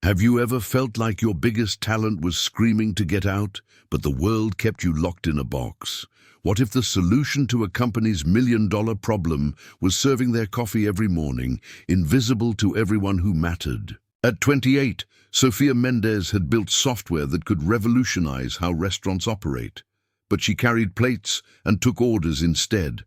Have you ever felt like your biggest talent was screaming to get out, but the world kept you locked in a box? What if the solution to a company's million-dollar problem was serving their coffee every morning, invisible to everyone who mattered? At 28, Sofia Mendez had built software that could revolutionize how restaurants operate. But she carried plates and took orders instead.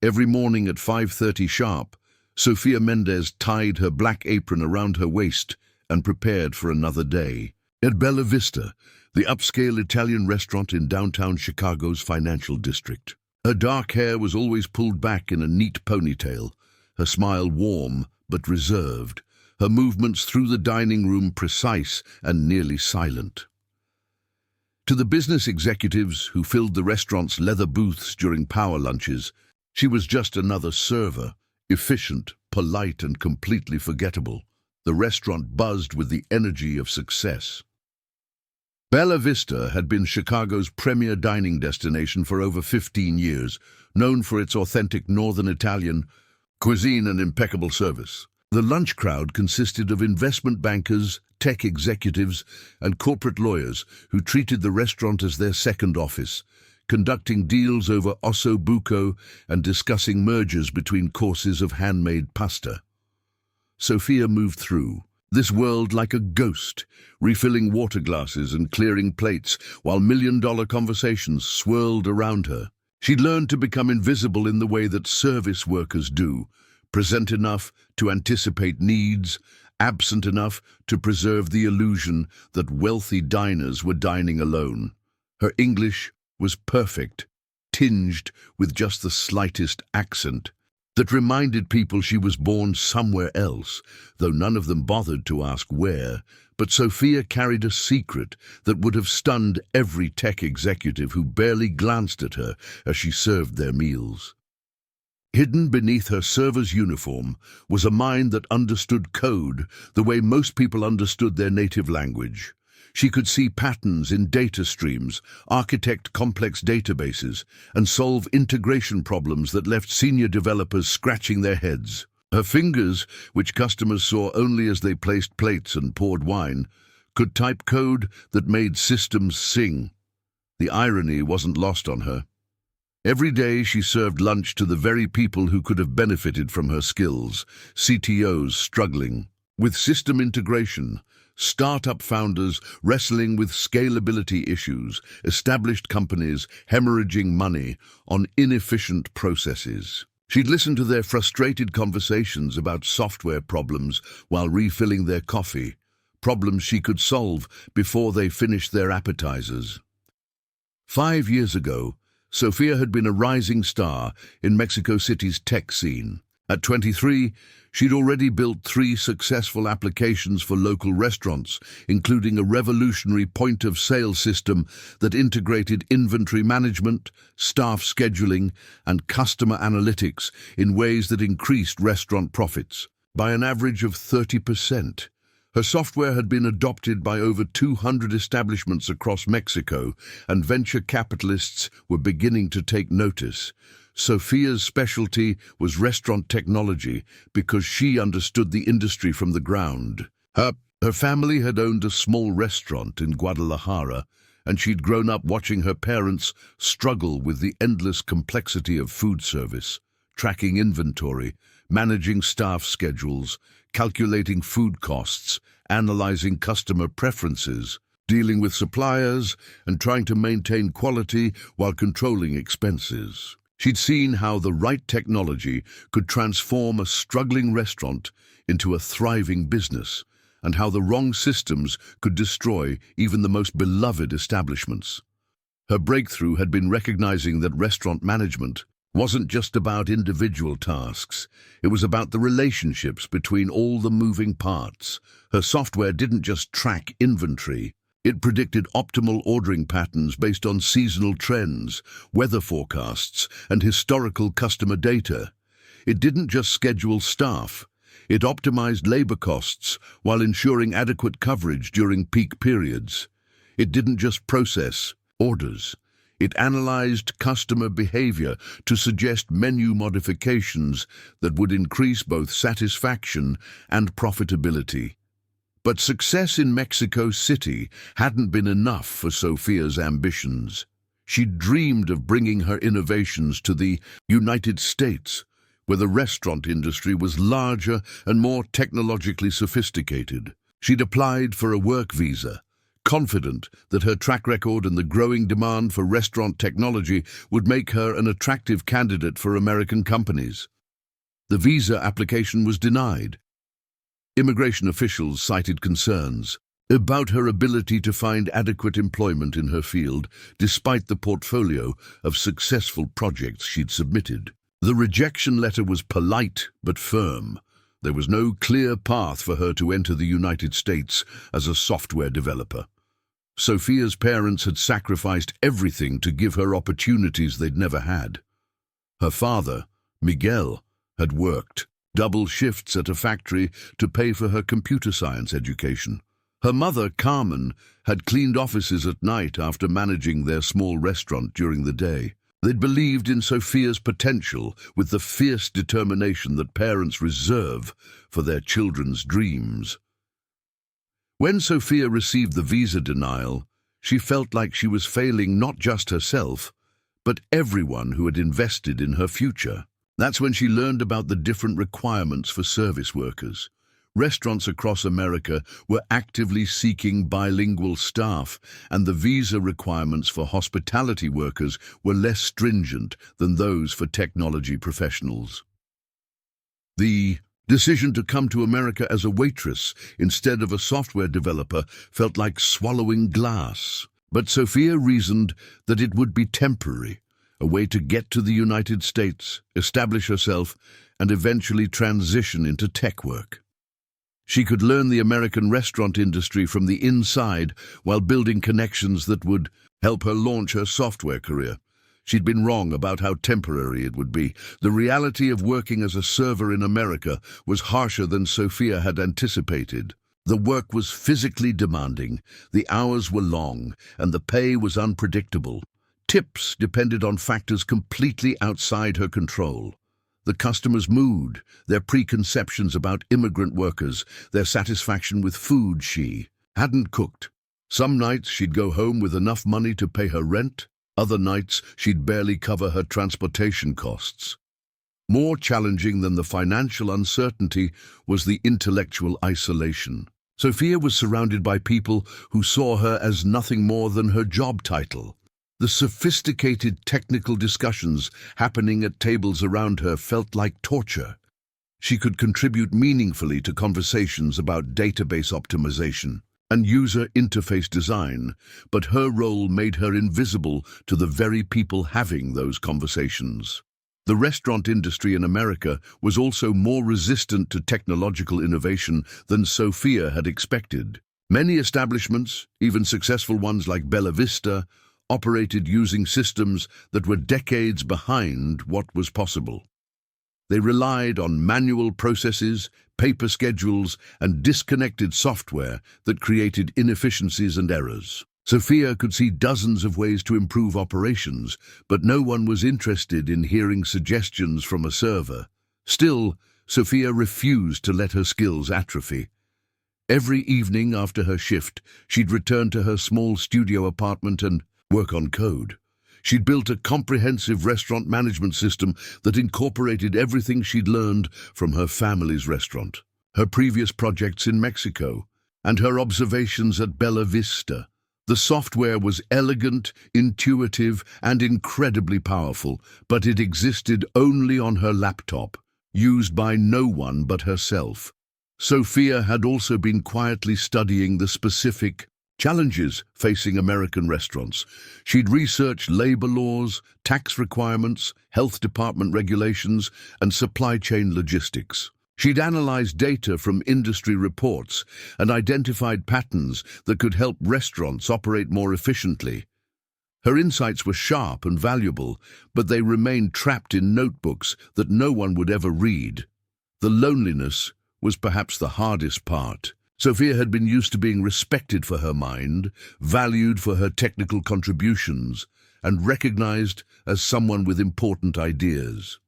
Every morning at 5:30 sharp, Sofia Mendez tied her black apron around her waist and prepared for another day. At Bella Vista, the upscale Italian restaurant in downtown Chicago's financial district. Her dark hair was always pulled back in a neat ponytail, her smile warm but reserved, her movements through the dining room precise and nearly silent. To the business executives who filled the restaurant's leather booths during power lunches, she was just another server, efficient, polite, and completely forgettable. The restaurant buzzed with the energy of success. Bella Vista had been Chicago's premier dining destination for over 15 years, known for its authentic Northern Italian cuisine and impeccable service. The lunch crowd consisted of investment bankers, tech executives, and corporate lawyers who treated the restaurant as their second office, conducting deals over osso buco and discussing mergers between courses of handmade pasta. Sofia moved through this world like a ghost, refilling water glasses and clearing plates while million-dollar conversations swirled around her. She'd learned to become invisible in the way that service workers do, present enough to anticipate needs, absent enough to preserve the illusion that wealthy diners were dining alone. Her English was perfect, tinged with just the slightest accent that reminded people she was born somewhere else, though none of them bothered to ask where. But Sofia carried a secret that would have stunned every tech executive who barely glanced at her as she served their meals. Hidden beneath her server's uniform was a mind that understood code the way most people understood their native language. She could see patterns in data streams, architect complex databases, and solve integration problems that left senior developers scratching their heads. Her fingers, which customers saw only as they placed plates and poured wine, could type code that made systems sing. The irony wasn't lost on her. Every day she served lunch to the very people who could have benefited from her skills, CTOs struggling with system integration, startup founders wrestling with scalability issues, established companies hemorrhaging money on inefficient processes. She'd listen to their frustrated conversations about software problems while refilling their coffee, problems she could solve before they finished their appetizers. 5 years ago, Sofia had been a rising star in Mexico City's tech scene. At 23, she'd already built 3 successful applications for local restaurants, including a revolutionary point-of-sale system that integrated inventory management, staff scheduling, and customer analytics in ways that increased restaurant profits by an average of 30%. Her software had been adopted by over 200 establishments across Mexico, and venture capitalists were beginning to take notice. Sofia's specialty was restaurant technology because she understood the industry from the ground. Her family had owned a small restaurant in Guadalajara, and she'd grown up watching her parents struggle with the endless complexity of food service, tracking inventory, managing staff schedules, calculating food costs, analyzing customer preferences, dealing with suppliers, and trying to maintain quality while controlling expenses. She'd seen how the right technology could transform a struggling restaurant into a thriving business, and how the wrong systems could destroy even the most beloved establishments. Her breakthrough had been recognizing that restaurant management wasn't just about individual tasks. It was about the relationships between all the moving parts. Her software didn't just track inventory. It predicted optimal ordering patterns based on seasonal trends, weather forecasts, and historical customer data. It didn't just schedule staff. It optimized labor costs while ensuring adequate coverage during peak periods. It didn't just process orders. It analyzed customer behavior to suggest menu modifications that would increase both satisfaction and profitability. But success in Mexico City hadn't been enough for Sofia's ambitions. She dreamed of bringing her innovations to the United States, where the restaurant industry was larger and more technologically sophisticated. She'd applied for a work visa, confident that her track record and the growing demand for restaurant technology would make her an attractive candidate for American companies. The visa application was denied. Immigration officials cited concerns about her ability to find adequate employment in her field, despite the portfolio of successful projects she'd submitted. The rejection letter was polite but firm. There was no clear path for her to enter the United States as a software developer. Sofia's parents had sacrificed everything to give her opportunities they'd never had. Her father, Miguel, had worked double shifts at a factory to pay for her computer science education. Her mother, Carmen, had cleaned offices at night after managing their small restaurant during the day. They'd believed in Sofia's potential with the fierce determination that parents reserve for their children's dreams. When Sofia received the visa denial, she felt like she was failing not just herself, but everyone who had invested in her future. That's when she learned about the different requirements for service workers. Restaurants across America were actively seeking bilingual staff, and the visa requirements for hospitality workers were less stringent than those for technology professionals. The decision to come to America as a waitress instead of a software developer felt like swallowing glass. But Sofia reasoned that it would be temporary, a way to get to the United States, establish herself, and eventually transition into tech work. She could learn the American restaurant industry from the inside while building connections that would help her launch her software career. She'd been wrong about how temporary it would be. The reality of working as a server in America was harsher than Sofia had anticipated. The work was physically demanding, the hours were long, and the pay was unpredictable. Tips depended on factors completely outside her control. The customer's mood, their preconceptions about immigrant workers, their satisfaction with food she hadn't cooked. Some nights she'd go home with enough money to pay her rent. Other nights she'd barely cover her transportation costs. More challenging than the financial uncertainty was the intellectual isolation. Sofia was surrounded by people who saw her as nothing more than her job title. The sophisticated technical discussions happening at tables around her felt like torture. She could contribute meaningfully to conversations about database optimization and user interface design, but her role made her invisible to the very people having those conversations. The restaurant industry in America was also more resistant to technological innovation than Sofia had expected. Many establishments, even successful ones like Bella Vista, operated using systems that were decades behind what was possible. They relied on manual processes, paper schedules, and disconnected software that created inefficiencies and errors. Sofia could see dozens of ways to improve operations, but no one was interested in hearing suggestions from a server. Still, Sofia refused to let her skills atrophy. Every evening after her shift, she'd return to her small studio apartment and work on code. She'd built a comprehensive restaurant management system that incorporated everything she'd learned from her family's restaurant, her previous projects in Mexico, and her observations at Bella Vista. The software was elegant, intuitive, and incredibly powerful, but it existed only on her laptop, used by no one but herself. Sofia had also been quietly studying the specific challenges facing American restaurants. She'd researched labor laws, tax requirements, health department regulations, and supply chain logistics. She'd analyzed data from industry reports and identified patterns that could help restaurants operate more efficiently. Her insights were sharp and valuable, but they remained trapped in notebooks that no one would ever read. The loneliness was perhaps the hardest part. Sofia had been used to being respected for her mind, valued for her technical contributions, and recognized as someone with important ideas.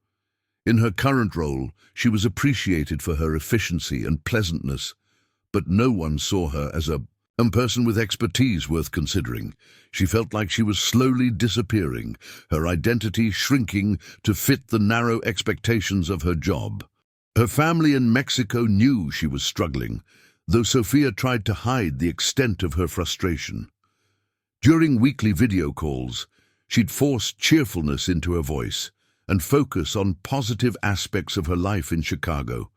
In her current role, she was appreciated for her efficiency and pleasantness, But no one saw her as a person with expertise worth considering. She felt like she was slowly disappearing, her identity shrinking to fit the narrow expectations of her job. Her family in Mexico knew she was struggling, though Sofia tried to hide the extent of her frustration. During weekly video calls, she'd force cheerfulness into her voice and focus on positive aspects of her life in Chicago.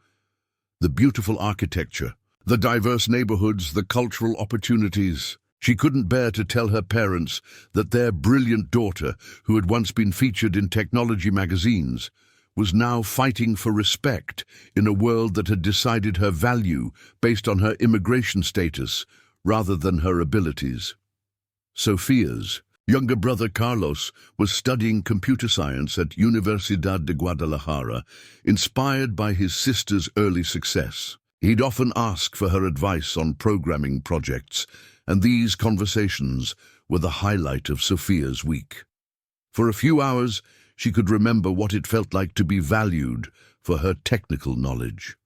The beautiful architecture, the diverse neighborhoods, the cultural opportunities. She couldn't bear to tell her parents that their brilliant daughter, who had once been featured in technology magazines, was now fighting for respect in a world that had decided her value based on her immigration status rather than her abilities. Sofia's younger brother Carlos was studying computer science at Universidad de Guadalajara, inspired by his sister's early success. He'd often ask for her advice on programming projects, and these conversations were the highlight of Sofia's week. For a few hours, she could remember what it felt like to be valued for her technical knowledge.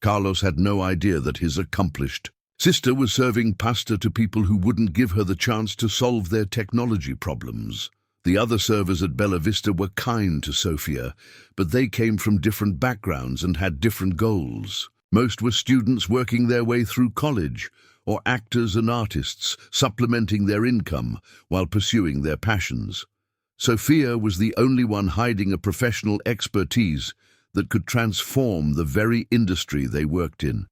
Carlos had no idea that his accomplished sister was serving pasta to people who wouldn't give her the chance to solve their technology problems. The other servers at Bella Vista were kind to Sofia, but they came from different backgrounds and had different goals. Most were students working their way through college, or actors and artists supplementing their income while pursuing their passions. Sofia was the only one hiding a professional expertise that could transform the very industry they worked in.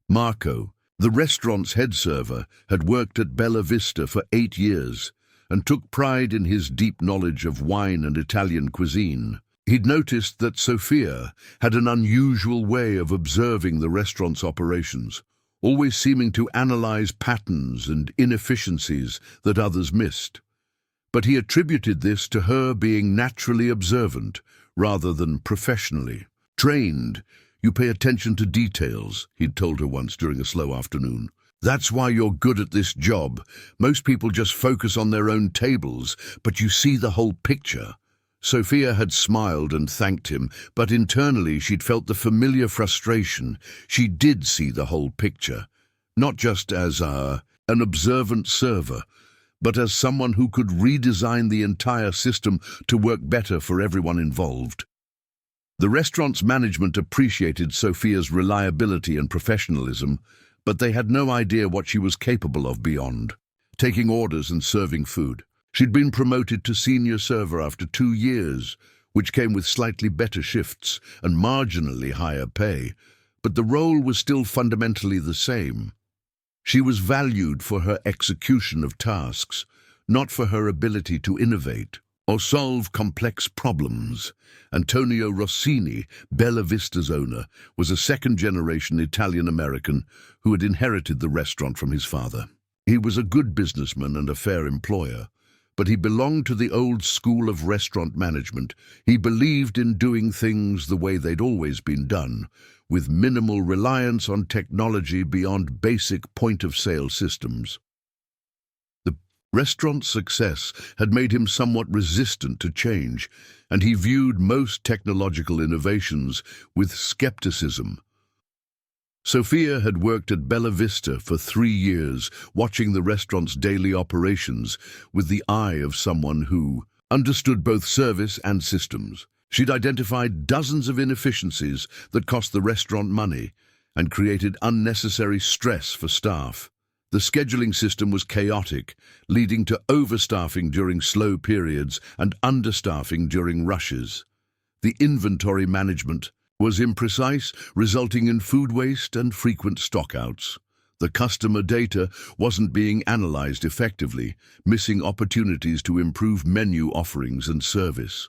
Marco, the restaurant's head server, had worked at Bella Vista for 8 years and took pride in his deep knowledge of wine and Italian cuisine. He'd noticed that Sofia had an unusual way of observing the restaurant's operations, always seeming to analyze patterns and inefficiencies that others missed. But he attributed this to her being naturally observant rather than professionally trained. "You pay attention to details," he'd told her once during a slow afternoon. "That's why you're good at this job. Most people just focus on their own tables, but you see the whole picture." Sofia had smiled and thanked him, but internally she'd felt the familiar frustration. She did see the whole picture, not just as an observant server, but as someone who could redesign the entire system to work better for everyone involved. The restaurant's management appreciated Sofia's reliability and professionalism, but they had no idea what she was capable of beyond taking orders and serving food. She'd been promoted to senior server after 2 years, which came with slightly better shifts and marginally higher pay, but the role was still fundamentally the same. She was valued for her execution of tasks, not for her ability to innovate or solve complex problems. Antonio Rossini, Bella Vista's owner, was a second-generation Italian-American who had inherited the restaurant from his father. He was a good businessman and a fair employer, but he belonged to the old school of restaurant management. He believed in doing things the way they'd always been done, with minimal reliance on technology beyond basic point-of-sale systems. The restaurant's success had made him somewhat resistant to change, and he viewed most technological innovations with skepticism. Sofia had worked at Bella Vista for 3 years, watching the restaurant's daily operations with the eye of someone who understood both service and systems. She'd identified dozens of inefficiencies that cost the restaurant money and created unnecessary stress for staff. The scheduling system was chaotic, leading to overstaffing during slow periods and understaffing during rushes. The inventory management was imprecise, resulting in food waste and frequent stockouts. The customer data wasn't being analyzed effectively, missing opportunities to improve menu offerings and service.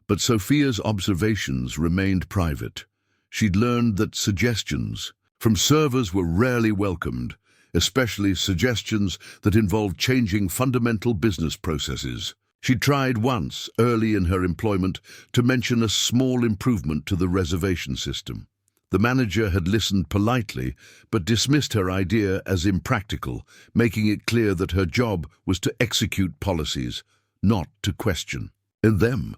But Sofia's observations remained private. She'd learned that suggestions from servers were rarely welcomed, especially suggestions that involved changing fundamental business processes. She tried once, early in her employment, to mention a small improvement to the reservation system. The manager had listened politely, but dismissed her idea as impractical, making it clear that her job was to execute policies, not to question in them.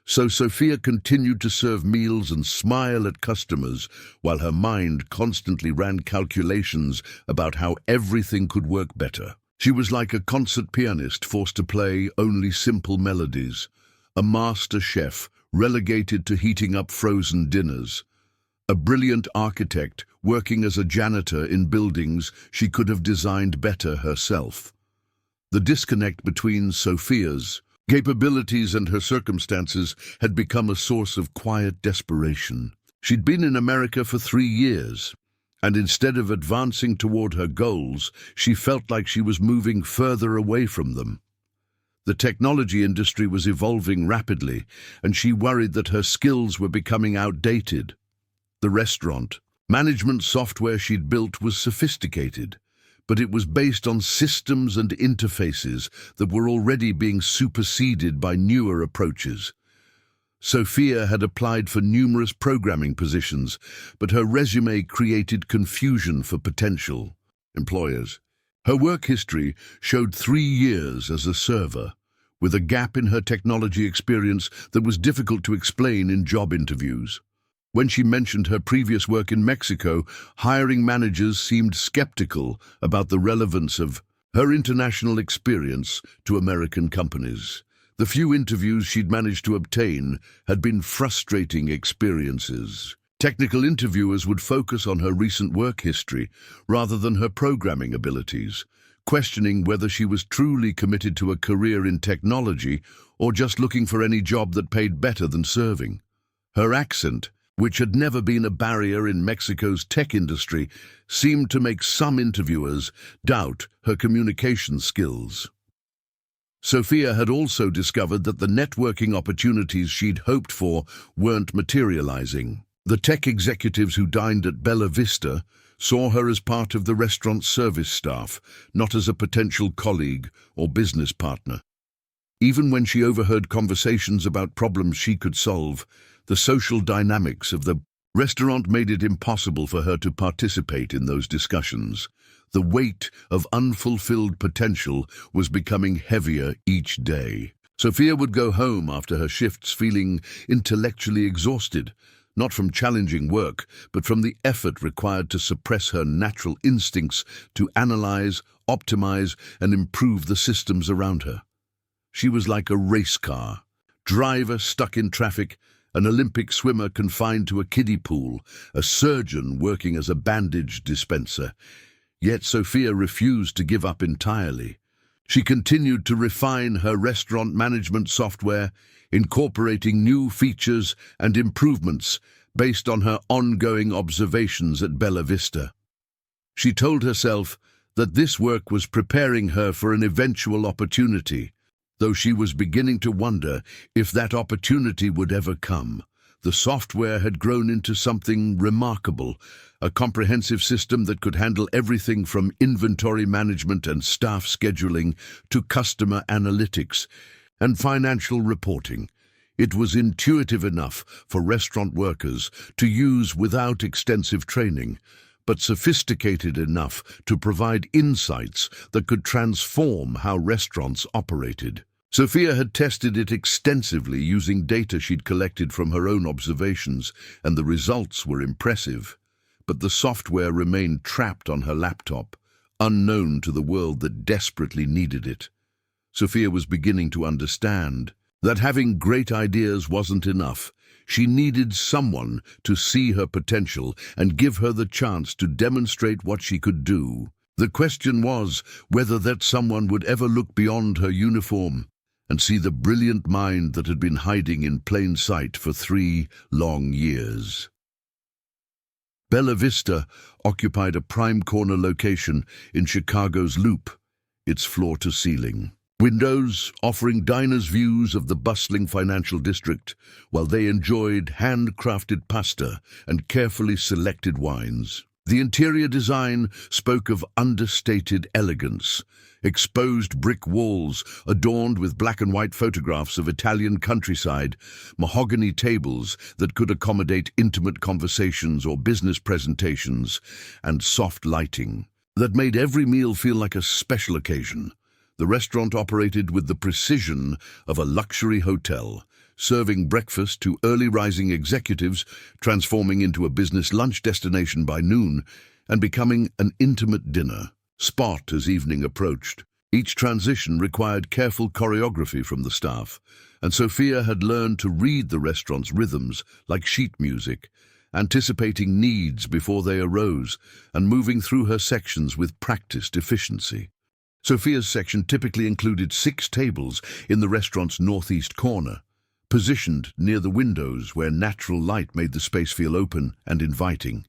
So Sofia continued to serve meals and smile at customers while her mind constantly ran calculations about how everything could work better. She was like a concert pianist forced to play only simple melodies, a master chef relegated to heating up frozen dinners, a brilliant architect working as a janitor in buildings she could have designed better herself. The disconnect between Sofia's capabilities and her circumstances had become a source of quiet desperation. She'd been in America for 3 years, and instead of advancing toward her goals, she felt like she was moving further away from them. The technology industry was evolving rapidly, and she worried that her skills were becoming outdated. The restaurant management software she'd built was sophisticated, but it was based on systems and interfaces that were already being superseded by newer approaches. Sofia had applied for numerous programming positions, but her resume created confusion for potential employers. Her work history showed 3 years as a server, with a gap in her technology experience that was difficult to explain in job interviews. When she mentioned her previous work in Mexico, hiring managers seemed skeptical about the relevance of her international experience to American companies. The few interviews she'd managed to obtain had been frustrating experiences. Technical interviewers would focus on her recent work history rather than her programming abilities, questioning whether she was truly committed to a career in technology or just looking for any job that paid better than serving. Her accent, which had never been a barrier in Mexico's tech industry, seemed to make some interviewers doubt her communication skills. Sofia had also discovered that the networking opportunities she'd hoped for weren't materializing. The tech executives who dined at Bella Vista saw her as part of the restaurant's service staff, not as a potential colleague or business partner. Even when she overheard conversations about problems she could solve, the social dynamics of the restaurant made it impossible for her to participate in those discussions. The weight of unfulfilled potential was becoming heavier each day. Sofia would go home after her shifts feeling intellectually exhausted, not from challenging work, but from the effort required to suppress her natural instincts to analyze, optimize, and improve the systems around her. She was like a race car, driver stuck in traffic, an Olympic swimmer confined to a kiddie pool, a surgeon working as a bandage dispenser. Yet Sofia refused to give up entirely. She continued to refine her restaurant management software, incorporating new features and improvements based on her ongoing observations at Bella Vista. She told herself that this work was preparing her for an eventual opportunity, though she was beginning to wonder if that opportunity would ever come. The software had grown into something remarkable, a comprehensive system that could handle everything from inventory management and staff scheduling to customer analytics and financial reporting. It was intuitive enough for restaurant workers to use without extensive training, but sophisticated enough to provide insights that could transform how restaurants operated. Sofia had tested it extensively using data she'd collected from her own observations, and the results were impressive. But the software remained trapped on her laptop, unknown to the world that desperately needed it. Sofia was beginning to understand that having great ideas wasn't enough. She needed someone to see her potential and give her the chance to demonstrate what she could do. The question was whether that someone would ever look beyond her uniform and see the brilliant mind that had been hiding in plain sight for 3 long years. Bella Vista occupied a prime corner location in Chicago's Loop, its floor-to-ceiling windows offering diners views of the bustling financial district, while they enjoyed handcrafted pasta and carefully selected wines. The interior design spoke of understated elegance, exposed brick walls adorned with black and white photographs of Italian countryside, mahogany tables that could accommodate intimate conversations or business presentations, and soft lighting that made every meal feel like a special occasion. The restaurant operated with the precision of a luxury hotel, serving breakfast to early-rising executives, transforming into a business lunch destination by noon, and becoming an intimate dinner spot as evening approached. Each transition required careful choreography from the staff, and Sofia had learned to read the restaurant's rhythms like sheet music, anticipating needs before they arose and moving through her sections with practiced efficiency. Sofia's section typically included 6 tables in the restaurant's northeast corner, positioned near the windows where natural light made the space feel open and inviting.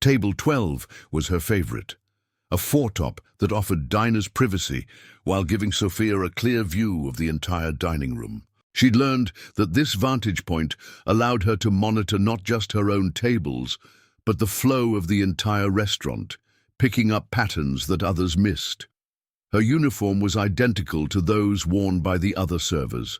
Table 12 was her favorite, a foretop that offered diners privacy while giving Sofia a clear view of the entire dining room. She'd learned that this vantage point allowed her to monitor not just her own tables, but the flow of the entire restaurant, picking up patterns that others missed. Her uniform was identical to those worn by the other servers: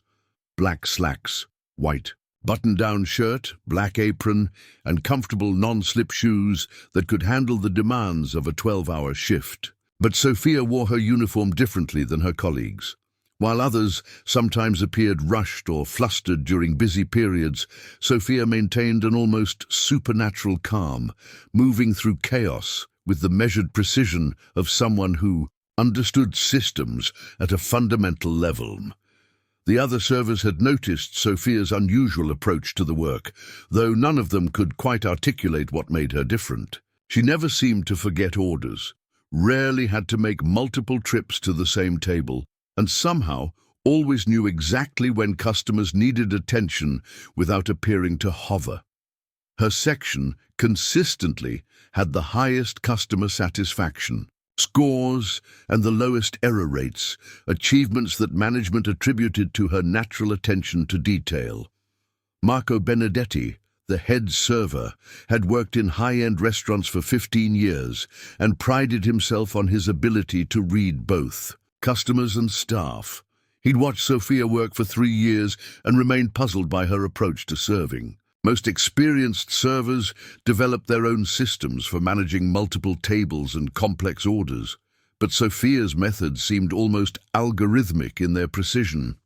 black slacks, white button-down shirt, black apron, and comfortable non-slip shoes that could handle the demands of a 12-hour shift. But Sofia wore her uniform differently than her colleagues. While others sometimes appeared rushed or flustered during busy periods, Sofia maintained an almost supernatural calm, moving through chaos with the measured precision of someone who understood systems at a fundamental level. The other servers had noticed Sofia's unusual approach to the work, though none of them could quite articulate what made her different. She never seemed to forget orders, rarely had to make multiple trips to the same table, and somehow always knew exactly when customers needed attention without appearing to hover. Her section consistently had the highest customer satisfaction scores and the lowest error rates, achievements that management attributed to her natural attention to detail. Marco Benedetti, the head server, had worked in high-end restaurants for 15 years and prided himself on his ability to read both customers and staff. He'd watched Sofia work for 3 years and remained puzzled by her approach to serving. Most experienced servers developed their own systems for managing multiple tables and complex orders, but Sofia's methods seemed almost algorithmic in their precision.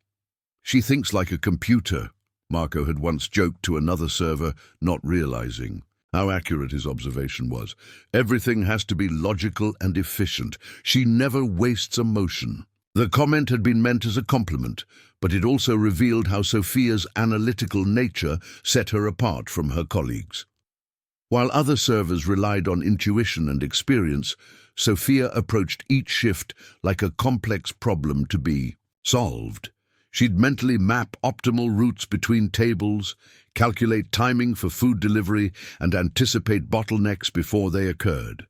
"She thinks like a computer," Marco had once joked to another server, not realizing how accurate his observation was. "Everything has to be logical and efficient. She never wastes a motion." The comment had been meant as a compliment, but it also revealed how Sofia's analytical nature set her apart from her colleagues. While other servers relied on intuition and experience, Sofia approached each shift like a complex problem to be solved. She'd mentally map optimal routes between tables, calculate timing for food delivery, and anticipate bottlenecks before they occurred.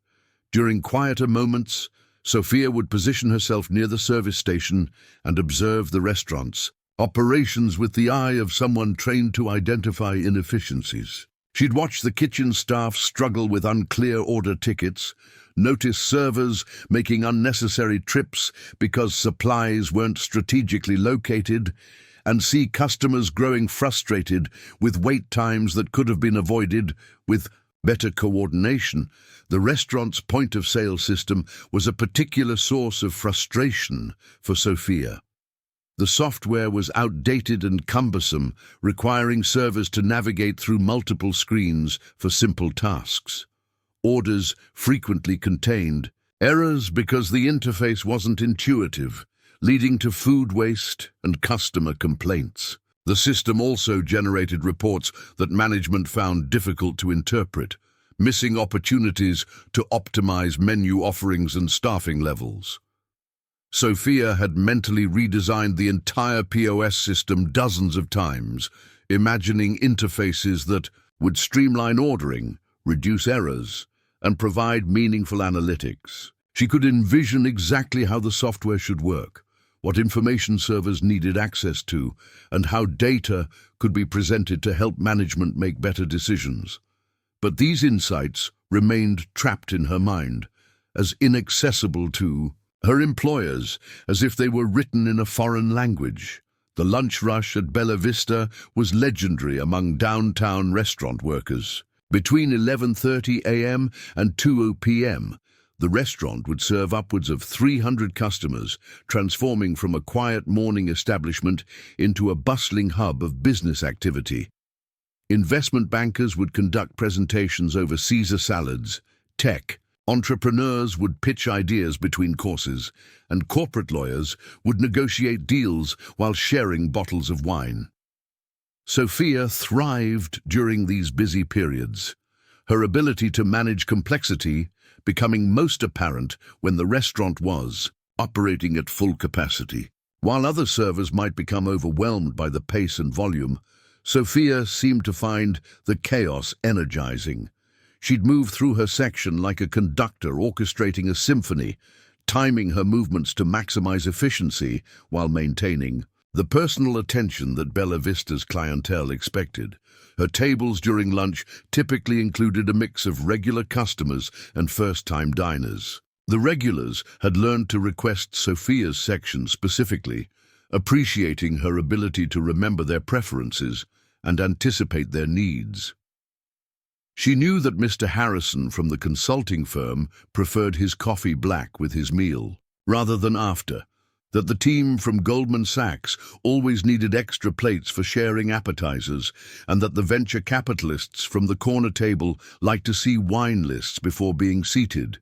During quieter moments, Sofia would position herself near the service station and observe the restaurant's operations with the eye of someone trained to identify inefficiencies. She'd watch the kitchen staff struggle with unclear order tickets, notice servers making unnecessary trips because supplies weren't strategically located, and see customers growing frustrated with wait times that could have been avoided with better coordination. The restaurant's point-of-sale system was a particular source of frustration for Sofia. The software was outdated and cumbersome, requiring servers to navigate through multiple screens for simple tasks. Orders frequently contained errors because the interface wasn't intuitive, leading to food waste and customer complaints. The system also generated reports that management found difficult to interpret, missing opportunities to optimize menu offerings and staffing levels. Sofia had mentally redesigned the entire POS system dozens of times, imagining interfaces that would streamline ordering, reduce errors, and provide meaningful analytics. She could envision exactly how the software should work, what information servers needed access to, and how data could be presented to help management make better decisions. But these insights remained trapped in her mind, as inaccessible to her employers as if they were written in a foreign language. The lunch rush at Bella Vista was legendary among downtown restaurant workers. Between 11:30 a.m. and 2 p.m., The restaurant would serve upwards of 300 customers, transforming from a quiet morning establishment into a bustling hub of business activity. Investment bankers would conduct presentations over Caesar salads, tech, entrepreneurs would pitch ideas between courses, and corporate lawyers would negotiate deals while sharing bottles of wine. Sofia thrived during these busy periods, her ability to manage complexity becoming most apparent when the restaurant was operating at full capacity. While other servers might become overwhelmed by the pace and volume, Sofia seemed to find the chaos energizing. She'd move through her section like a conductor orchestrating a symphony, timing her movements to maximize efficiency while maintaining the personal attention that Bella Vista's clientele expected. Her tables during lunch typically included a mix of regular customers and first-time diners. The regulars had learned to request Sofia's section specifically, appreciating her ability to remember their preferences and anticipate their needs. She knew that Mr. Harrison from the consulting firm preferred his coffee black with his meal, rather than after, that the team from Goldman Sachs always needed extra plates for sharing appetizers, and that the venture capitalists from the corner table liked to see wine lists before being seated.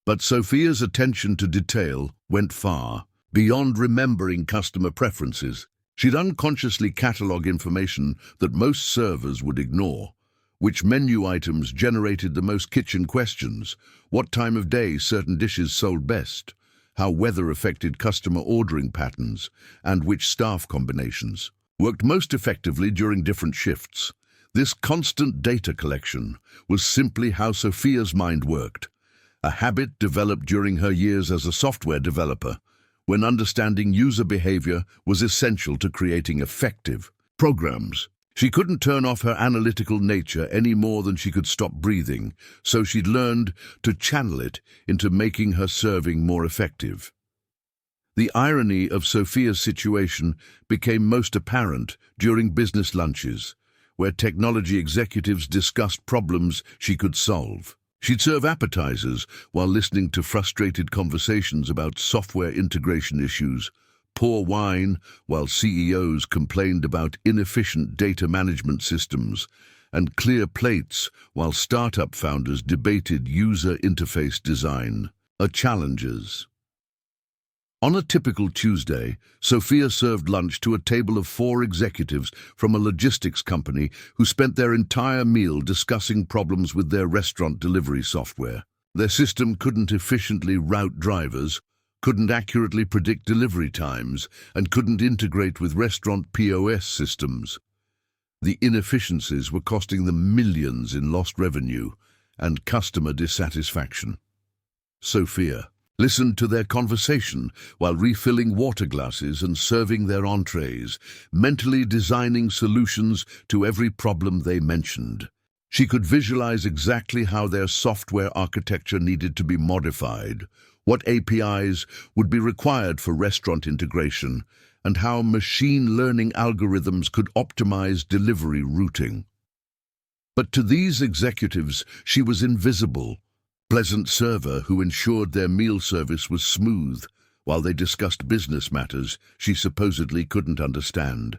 But Sofia's attention to detail went far beyond remembering customer preferences. She'd unconsciously catalog information that most servers would ignore. Which menu items generated the most kitchen questions, what time of day certain dishes sold best, how weather affected customer ordering patterns, and which staff combinations worked most effectively during different shifts. This constant data collection was simply how Sofia's mind worked, a habit developed during her years as a software developer, when understanding user behavior was essential to creating effective programs. She couldn't turn off her analytical nature any more than she could stop breathing, so she'd learned to channel it into making her serving more effective. The irony of Sofia's situation became most apparent during business lunches, where technology executives discussed problems she could solve. She'd serve appetizers while listening to frustrated conversations about software integration issues, pour wine while CEOs complained about inefficient data management systems, and clear plates while startup founders debated user interface design. Challenges. On a typical Tuesday, Sofia served lunch to a table of 4 executives from a logistics company who spent their entire meal discussing problems with their restaurant delivery software. Their system couldn't efficiently route drivers, couldn't accurately predict delivery times, and couldn't integrate with restaurant POS systems. The inefficiencies were costing them millions in lost revenue and customer dissatisfaction. Sofia listened to their conversation while refilling water glasses and serving their entrees, mentally designing solutions to every problem they mentioned. She could visualize exactly how their software architecture needed to be modified, what APIs would be required for restaurant integration, and how machine learning algorithms could optimize delivery routing. But to these executives, she was invisible, pleasant server who ensured their meal service was smooth while they discussed business matters she supposedly couldn't understand.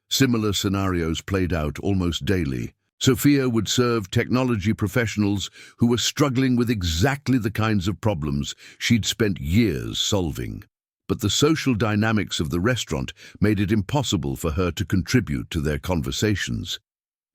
Similar scenarios played out almost daily. Sofia would serve technology professionals who were struggling with exactly the kinds of problems she'd spent years solving. But the social dynamics of the restaurant made it impossible for her to contribute to their conversations.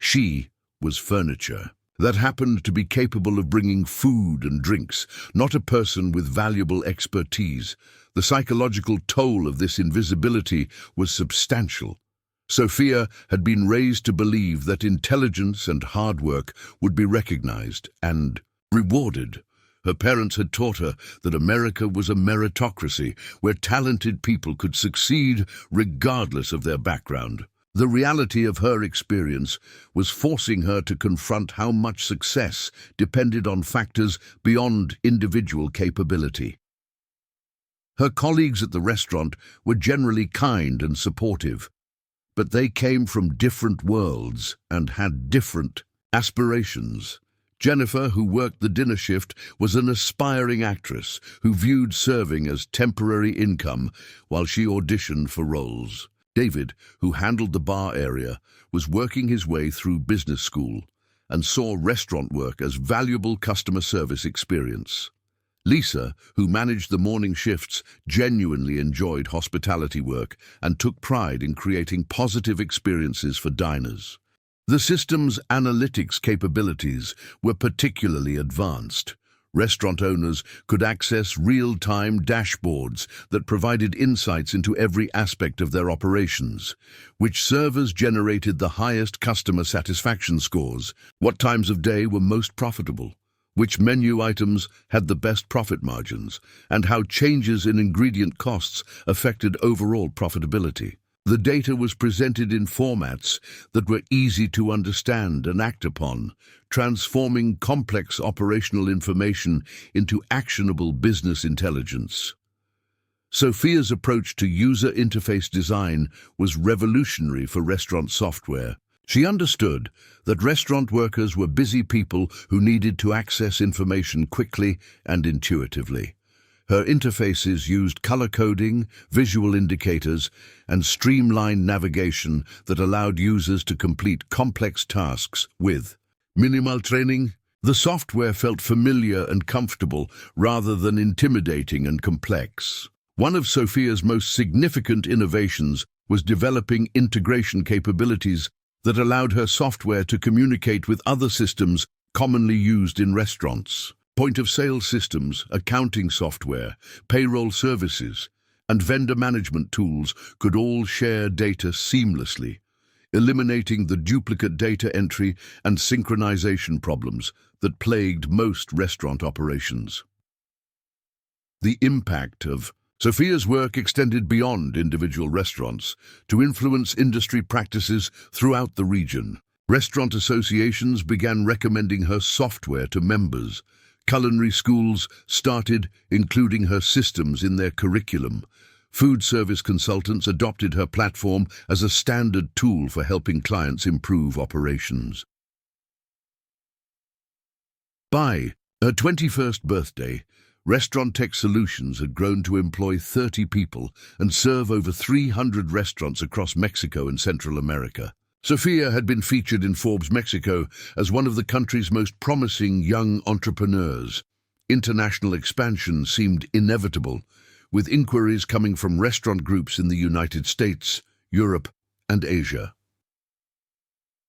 She was furniture that happened to be capable of bringing food and drinks, not a person with valuable expertise. The psychological toll of this invisibility was substantial. Sofia had been raised to believe that intelligence and hard work would be recognized and rewarded. Her parents had taught her that America was a meritocracy where talented people could succeed regardless of their background. The reality of her experience was forcing her to confront how much success depended on factors beyond individual capability. Her colleagues at the restaurant were generally kind and supportive, but they came from different worlds and had different aspirations. Jennifer, who worked the dinner shift, was an aspiring actress who viewed serving as temporary income while she auditioned for roles. David, who handled the bar area, was working his way through business school and saw restaurant work as valuable customer service experience. Lisa, who managed the morning shifts, genuinely enjoyed hospitality work and took pride in creating positive experiences for diners. The system's analytics capabilities were particularly advanced. Restaurant owners could access real-time dashboards that provided insights into every aspect of their operations, which servers generated the highest customer satisfaction scores, what times of day were most profitable, which menu items had the best profit margins, and how changes in ingredient costs affected overall profitability. The data was presented in formats that were easy to understand and act upon, transforming complex operational information into actionable business intelligence. Sofia's approach to user interface design was revolutionary for restaurant software. She understood that restaurant workers were busy people who needed to access information quickly and intuitively. Her interfaces used color coding, visual indicators, and streamlined navigation that allowed users to complete complex tasks with minimal training. The software felt familiar and comfortable rather than intimidating and complex. One of Sofia's most significant innovations was developing integration capabilities that allowed her software to communicate with other systems commonly used in restaurants. Point-of-sale systems, accounting software, payroll services, and vendor management tools could all share data seamlessly, eliminating the duplicate data entry and synchronization problems that plagued most restaurant operations. The impact of Sofia's work extended beyond individual restaurants to influence industry practices throughout the region. Restaurant associations began recommending her software to members. Culinary schools started including her systems in their curriculum. Food service consultants adopted her platform as a standard tool for helping clients improve operations. By her 21st birthday, Restaurant Tech Solutions had grown to employ 30 people and serve over 300 restaurants across Mexico and Central America. Sofia had been featured in Forbes Mexico as one of the country's most promising young entrepreneurs. International expansion seemed inevitable, with inquiries coming from restaurant groups in the United States, Europe, and Asia.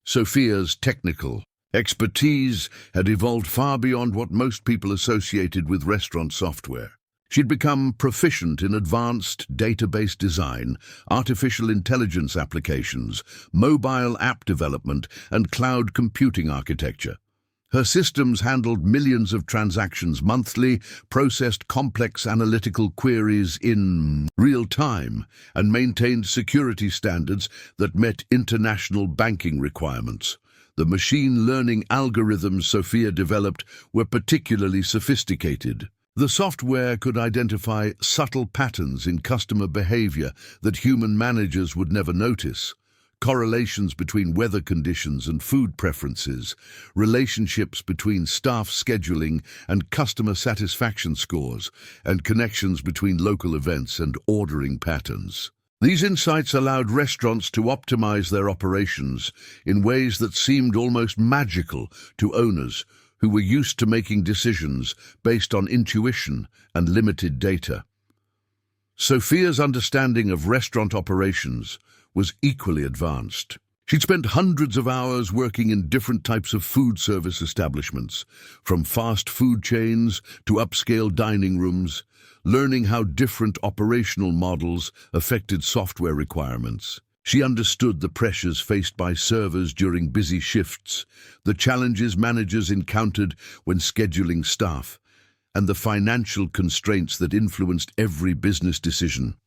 Sofia's technical expertise had evolved far beyond what most people associated with restaurant software. She'd become proficient in advanced database design, artificial intelligence applications, mobile app development, and cloud computing architecture. Her systems handled millions of transactions monthly, processed complex analytical queries in real time, and maintained security standards that met international banking requirements. The machine learning algorithms Sofia developed were particularly sophisticated. The software could identify subtle patterns in customer behavior that human managers would never notice. Correlations between weather conditions and food preferences, relationships between staff scheduling and customer satisfaction scores, and connections between local events and ordering patterns. These insights allowed restaurants to optimize their operations in ways that seemed almost magical to owners who were used to making decisions based on intuition and limited data. Sofia's understanding of restaurant operations was equally advanced. She'd spent hundreds of hours working in different types of food service establishments, from fast food chains to upscale dining rooms, learning how different operational models affected software requirements. She understood the pressures faced by servers during busy shifts, the challenges managers encountered when scheduling staff, and the financial constraints that influenced every business decision.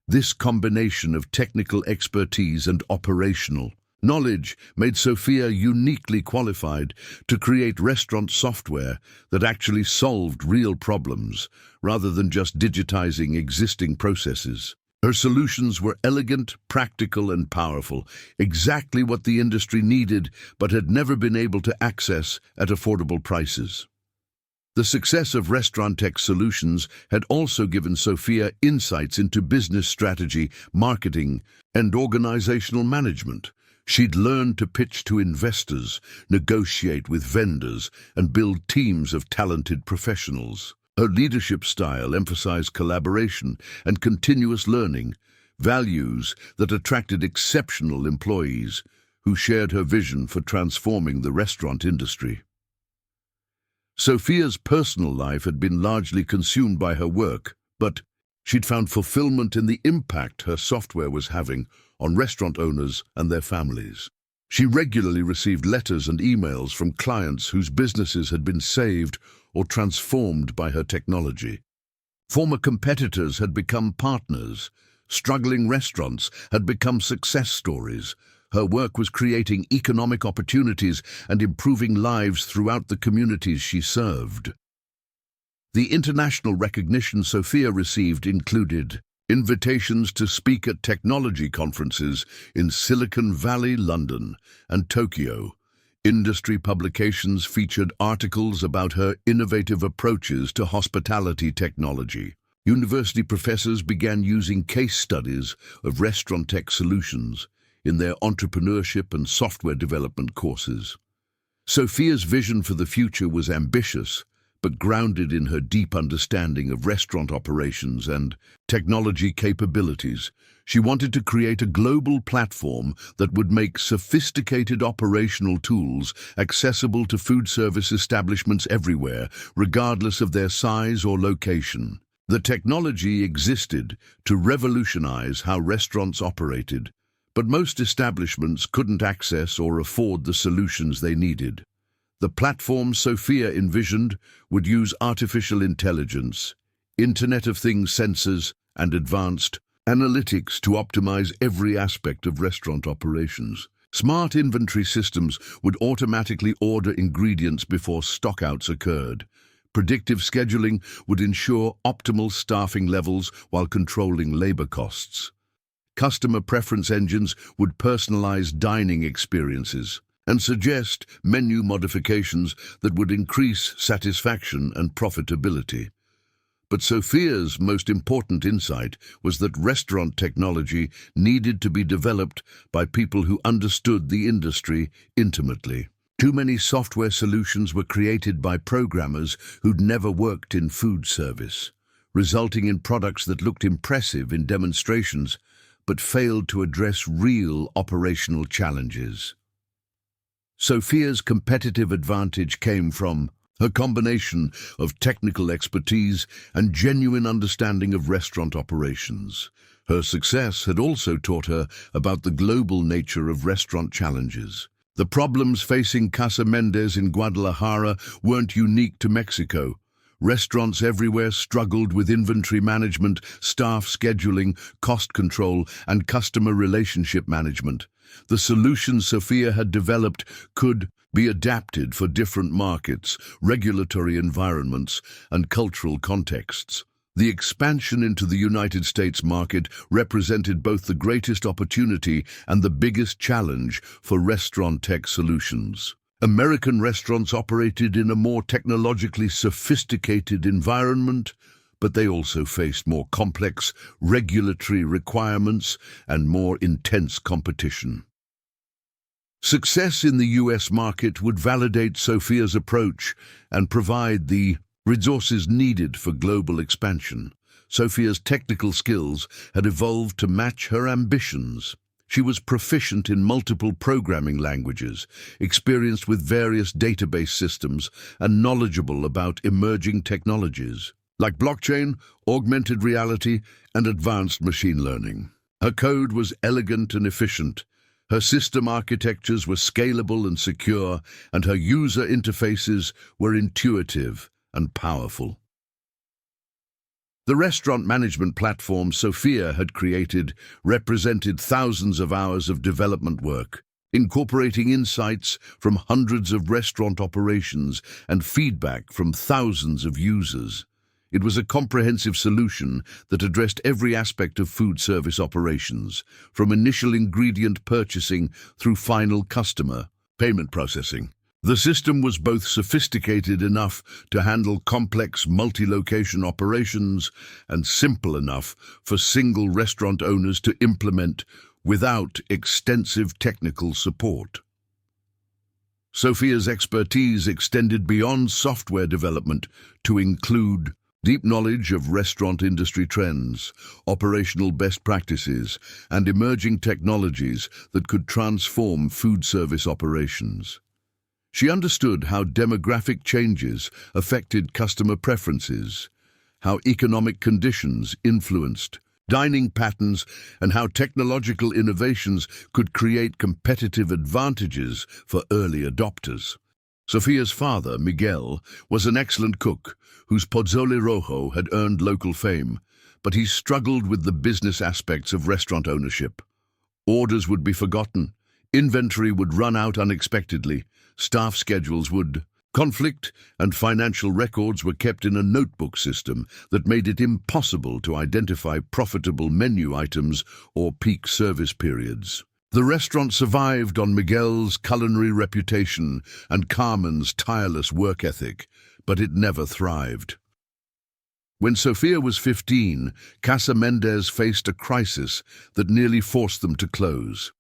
This combination of technical expertise and operational knowledge made Sofia uniquely qualified to create restaurant software that actually solved real problems, rather than just digitizing existing processes. Her solutions were elegant, practical, and powerful, exactly what the industry needed but had never been able to access at affordable prices. The success of restaurant tech solutions had also given Sofia insights into business strategy, marketing, and organizational management. She'd learned to pitch to investors, negotiate with vendors, and build teams of talented professionals. Her leadership style emphasized collaboration and continuous learning, values that attracted exceptional employees who shared her vision for transforming the restaurant industry. Sofia's personal life had been largely consumed by her work, but she'd found fulfillment in the impact her software was having on restaurant owners and their families. She regularly received letters and emails from clients whose businesses had been saved or transformed by her technology. Former competitors had become partners. Struggling restaurants had become success stories. Her work was creating economic opportunities and improving lives throughout the communities she served. The international recognition Sofia received included invitations to speak at technology conferences in Silicon Valley, London, and Tokyo. Industry publications featured articles about her innovative approaches to hospitality technology. University professors began using case studies of restaurant tech solutions in their entrepreneurship and software development courses. Sofia's vision for the future was ambitious, but grounded in her deep understanding of restaurant operations and technology capabilities. She wanted to create a global platform that would make sophisticated operational tools accessible to food service establishments everywhere, regardless of their size or location. The technology existed to revolutionize how restaurants operated, but most establishments couldn't access or afford the solutions they needed. The platform Sofia envisioned would use artificial intelligence, Internet of Things sensors, and advanced analytics to optimize every aspect of restaurant operations. Smart inventory systems would automatically order ingredients before stockouts occurred. Predictive scheduling would ensure optimal staffing levels while controlling labor costs. Customer preference engines would personalize dining experiences and suggest menu modifications that would increase satisfaction and profitability. But Sofia's most important insight was that restaurant technology needed to be developed by people who understood the industry intimately. Too many software solutions were created by programmers who'd never worked in food service, resulting in products that looked impressive in demonstrations but failed to address real operational challenges. Sofia's competitive advantage came from her combination of technical expertise and genuine understanding of restaurant operations. Her success had also taught her about the global nature of restaurant challenges. The problems facing Casa Mendez in Guadalajara weren't unique to Mexico. Restaurants everywhere struggled with inventory management, staff scheduling, cost control, and customer relationship management. The solutions Sofia had developed could be adapted for different markets, regulatory environments, and cultural contexts. The expansion into the United States market represented both the greatest opportunity and the biggest challenge for restaurant tech solutions. American restaurants operated in a more technologically sophisticated environment, but they also faced more complex regulatory requirements and more intense competition. Success in the US market would validate Sofia's approach and provide the resources needed for global expansion. Sofia's technical skills had evolved to match her ambitions. She was proficient in multiple programming languages, experienced with various database systems, and knowledgeable about emerging technologies like blockchain, augmented reality, and advanced machine learning. Her code was elegant and efficient. Her system architectures were scalable and secure, and her user interfaces were intuitive and powerful. The restaurant management platform Sofia had created represented thousands of hours of development work, incorporating insights from hundreds of restaurant operations and feedback from thousands of users. It was a comprehensive solution that addressed every aspect of food service operations, from initial ingredient purchasing through final customer payment processing. The system was both sophisticated enough to handle complex multi-location operations and simple enough for single restaurant owners to implement without extensive technical support. Sofia's expertise extended beyond software development to include deep knowledge of restaurant industry trends, operational best practices, and emerging technologies that could transform food service operations. She understood how demographic changes affected customer preferences, how economic conditions influenced dining patterns, and how technological innovations could create competitive advantages for early adopters. Sofia's father, Miguel, was an excellent cook whose pozole rojo had earned local fame, but he struggled with the business aspects of restaurant ownership. Orders would be forgotten, inventory would run out unexpectedly, staff schedules would conflict, and financial records were kept in a notebook system that made it impossible to identify profitable menu items or peak service periods. The restaurant survived on Miguel's culinary reputation and Carmen's tireless work ethic, but it never thrived. When Sofia was 15, Casa Mendez faced a crisis that nearly forced them to close.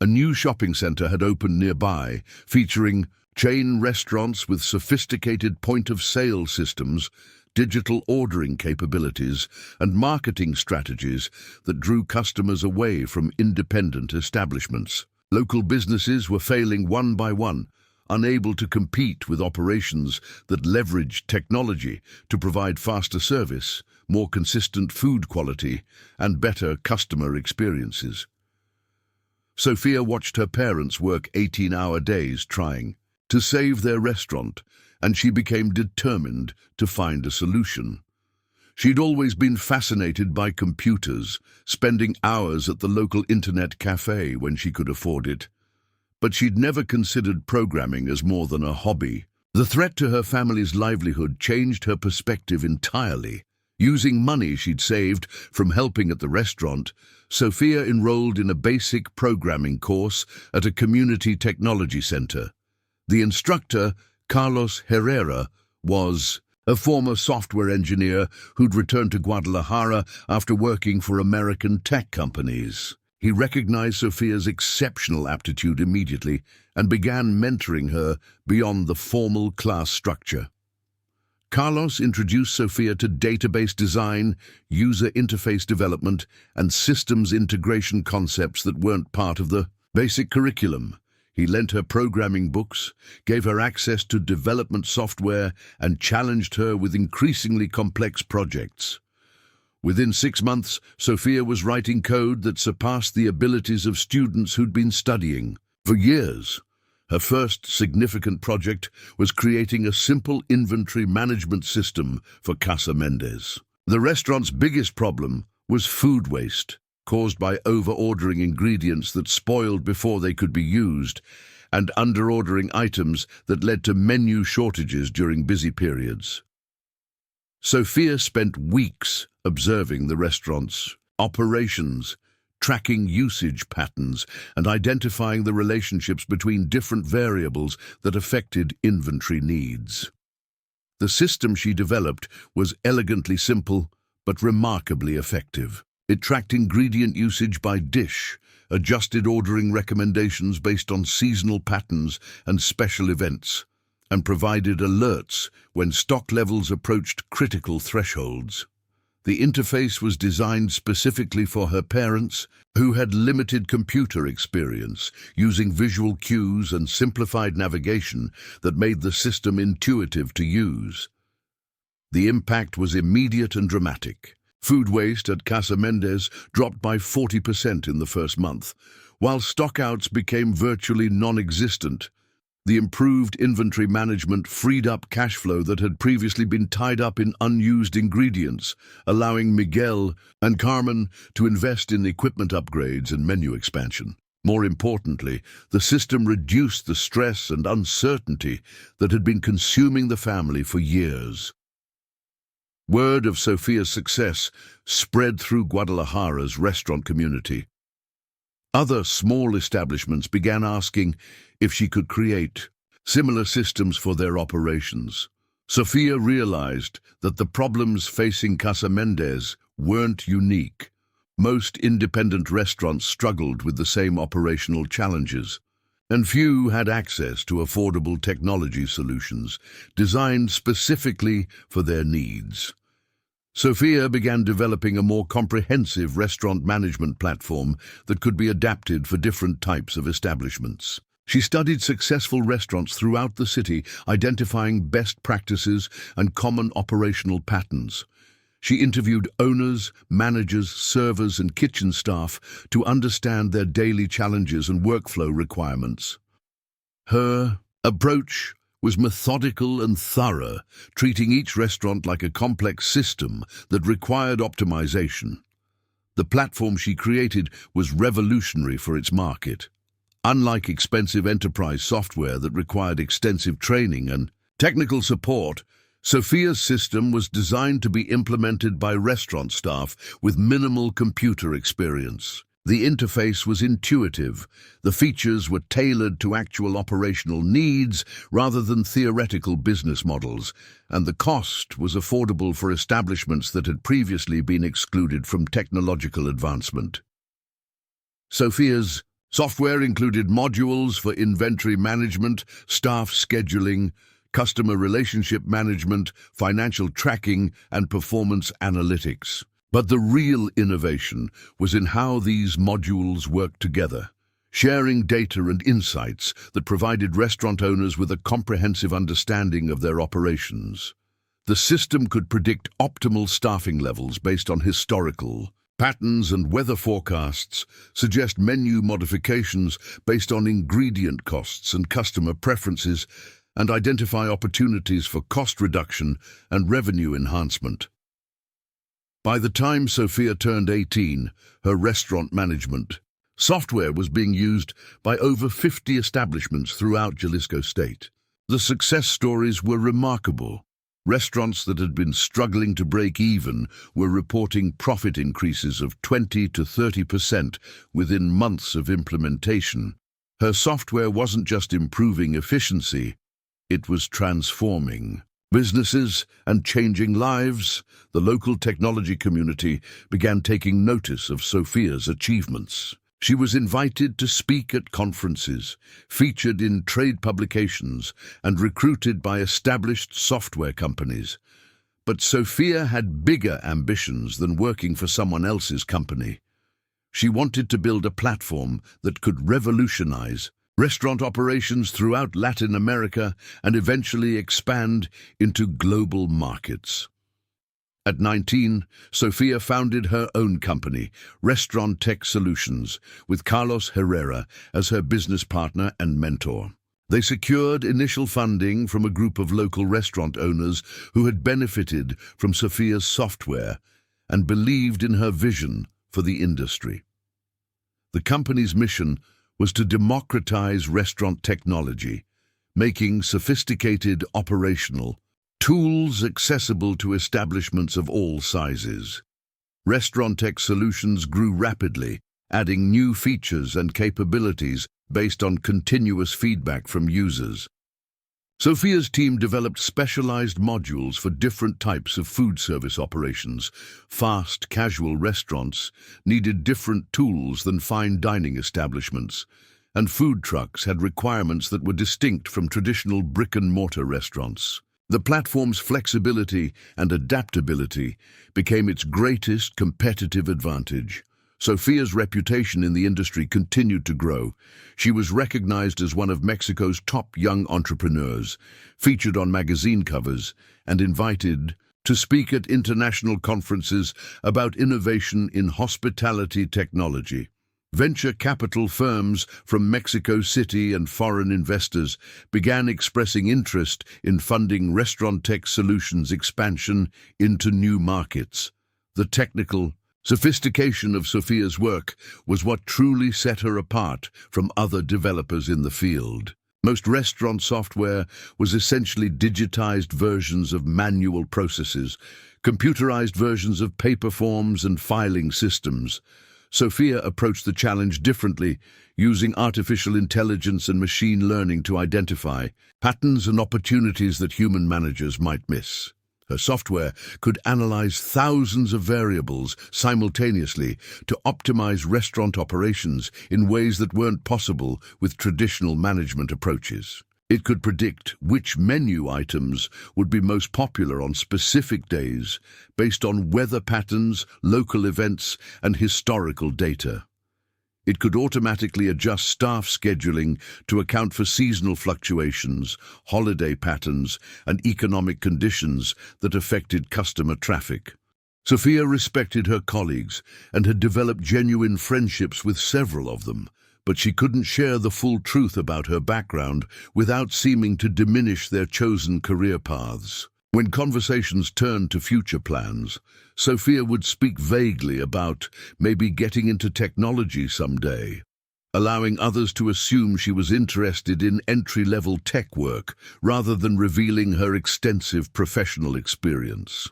A new shopping center had opened nearby, featuring chain restaurants with sophisticated point-of-sale systems, digital ordering capabilities, and marketing strategies that drew customers away from independent establishments. Local businesses were failing one by one, unable to compete with operations that leveraged technology to provide faster service, more consistent food quality, and better customer experiences. Sofia watched her parents work 18-hour days trying to save their restaurant, and she became determined to find a solution. She'd always been fascinated by computers, spending hours at the local internet cafe when she could afford it. But she'd never considered programming as more than a hobby. The threat to her family's livelihood changed her perspective entirely. Using money she'd saved from helping at the restaurant, Sofia enrolled in a basic programming course at a community technology center. The instructor, Carlos Herrera, was a former software engineer who'd returned to Guadalajara after working for American tech companies. He recognized Sofia's exceptional aptitude immediately and began mentoring her beyond the formal class structure. Carlos introduced Sofia to database design, user interface development, and systems integration concepts that weren't part of the basic curriculum. He lent her programming books, gave her access to development software, and challenged her with increasingly complex projects. Within 6 months, Sofia was writing code that surpassed the abilities of students who'd been studying for years. Her first significant project was creating a simple inventory management system for Casa Mendez. The restaurant's biggest problem was food waste, caused by over-ordering ingredients that spoiled before they could be used, and under-ordering items that led to menu shortages during busy periods. Sofia spent weeks observing the restaurant's operations, tracking usage patterns, and identifying the relationships between different variables that affected inventory needs. The system she developed was elegantly simple but remarkably effective. It tracked ingredient usage by dish, adjusted ordering recommendations based on seasonal patterns and special events, and provided alerts when stock levels approached critical thresholds. The interface was designed specifically for her parents, who had limited computer experience, using visual cues and simplified navigation that made the system intuitive to use. The impact was immediate and dramatic. Food waste at Casa Mendez dropped by 40% in the first month, while stockouts became virtually non-existent. The improved inventory management freed up cash flow that had previously been tied up in unused ingredients, allowing Miguel and Carmen to invest in equipment upgrades and menu expansion. More importantly, the system reduced the stress and uncertainty that had been consuming the family for years. Word of Sofia's success spread through Guadalajara's restaurant community. Other small establishments began asking if she could create similar systems for their operations. Sofia realized that the problems facing Casa Mendez weren't unique. Most independent restaurants struggled with the same operational challenges, and few had access to affordable technology solutions designed specifically for their needs. Sofia began developing a more comprehensive restaurant management platform that could be adapted for different types of establishments. She studied successful restaurants throughout the city, identifying best practices and common operational patterns. She interviewed owners, managers, servers, and kitchen staff to understand their daily challenges and workflow requirements. Her approach was methodical and thorough, treating each restaurant like a complex system that required optimization. The platform she created was revolutionary for its market. Unlike expensive enterprise software that required extensive training and technical support, Sofia's system was designed to be implemented by restaurant staff with minimal computer experience. The interface was intuitive. The features were tailored to actual operational needs rather than theoretical business models, and the cost was affordable for establishments that had previously been excluded from technological advancement. Sofia's software included modules for inventory management, staff scheduling, customer relationship management, financial tracking, and performance analytics. But the real innovation was in how these modules worked together, sharing data and insights that provided restaurant owners with a comprehensive understanding of their operations. The system could predict optimal staffing levels based on historical patterns and weather forecasts, suggest menu modifications based on ingredient costs and customer preferences, and identify opportunities for cost reduction and revenue enhancement. By the time Sofia turned 18, her restaurant management software was being used by over 50 establishments throughout Jalisco State. The success stories were remarkable. Restaurants that had been struggling to break even were reporting profit increases of 20 to 30% within months of implementation. Her software wasn't just improving efficiency, it was transforming businesses and changing lives. The local technology community began taking notice of Sofia's achievements. She was invited to speak at conferences, featured in trade publications, and recruited by established software companies. But Sofia had bigger ambitions than working for someone else's company. She wanted to build a platform that could revolutionize restaurant operations throughout Latin America and eventually expand into global markets. At 19, Sofia founded her own company, Restaurant Tech Solutions, with Carlos Herrera as her business partner and mentor. They secured initial funding from a group of local restaurant owners who had benefited from Sofia's software and believed in her vision for the industry. The company's mission was to democratize restaurant technology, making sophisticated operational tools accessible to establishments of all sizes. Restaurant Tech Solutions grew rapidly, adding new features and capabilities based on continuous feedback from users. Sofia's team developed specialized modules for different types of food service operations. Fast, casual restaurants needed different tools than fine dining establishments, and food trucks had requirements that were distinct from traditional brick-and-mortar restaurants. The platform's flexibility and adaptability became its greatest competitive advantage. Sofia's reputation in the industry continued to grow. She was recognized as one of Mexico's top young entrepreneurs, featured on magazine covers, and invited to speak at international conferences about innovation in hospitality technology. Venture capital firms from Mexico City and foreign investors began expressing interest in funding Restaurant Tech Solutions' expansion into new markets. The technical sophistication of Sofia's work was what truly set her apart from other developers in the field. Most restaurant software was essentially digitized versions of manual processes, computerized versions of paper forms and filing systems. Sofia approached the challenge differently, using artificial intelligence and machine learning to identify patterns and opportunities that human managers might miss. Her software could analyze thousands of variables simultaneously to optimize restaurant operations in ways that weren't possible with traditional management approaches. It could predict which menu items would be most popular on specific days based on weather patterns, local events, and historical data. It could automatically adjust staff scheduling to account for seasonal fluctuations, holiday patterns, and economic conditions that affected customer traffic. Sofia respected her colleagues and had developed genuine friendships with several of them, but she couldn't share the full truth about her background without seeming to diminish their chosen career paths. When conversations turned to future plans, Sofia would speak vaguely about maybe getting into technology someday, allowing others to assume she was interested in entry-level tech work rather than revealing her extensive professional experience.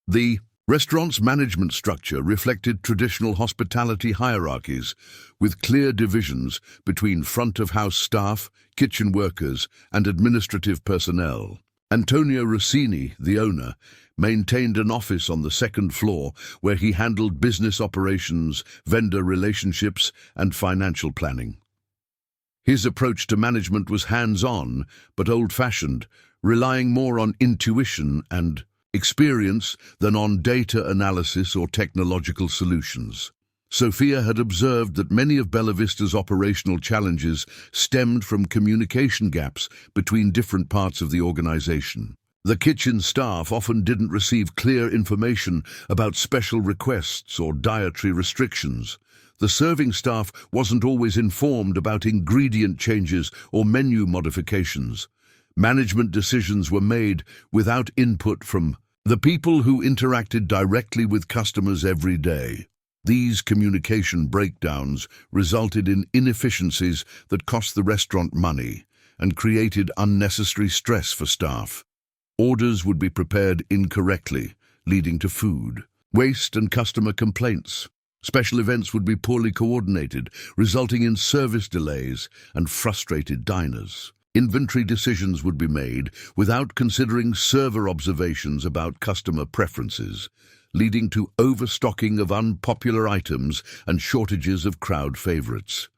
The restaurant's management structure reflected traditional hospitality hierarchies, with clear divisions between front-of-house staff, kitchen workers, and administrative personnel. Antonio Rossini, the owner, maintained an office on the second floor where he handled business operations, vendor relationships, and financial planning. His approach to management was hands-on but old-fashioned, relying more on intuition and experience than on data analysis or technological solutions. Sofia had observed that many of Bella Vista's operational challenges stemmed from communication gaps between different parts of the organization. The kitchen staff often didn't receive clear information about special requests or dietary restrictions. The serving staff wasn't always informed about ingredient changes or menu modifications. Management decisions were made without input from the people who interacted directly with customers every day. These communication breakdowns resulted in inefficiencies that cost the restaurant money and created unnecessary stress for staff. Orders would be prepared incorrectly, leading to food waste and customer complaints. Special events would be poorly coordinated, resulting in service delays and frustrated diners. Inventory decisions would be made without considering server observations about customer preferences, leading to overstocking of unpopular items and shortages of crowd favorites.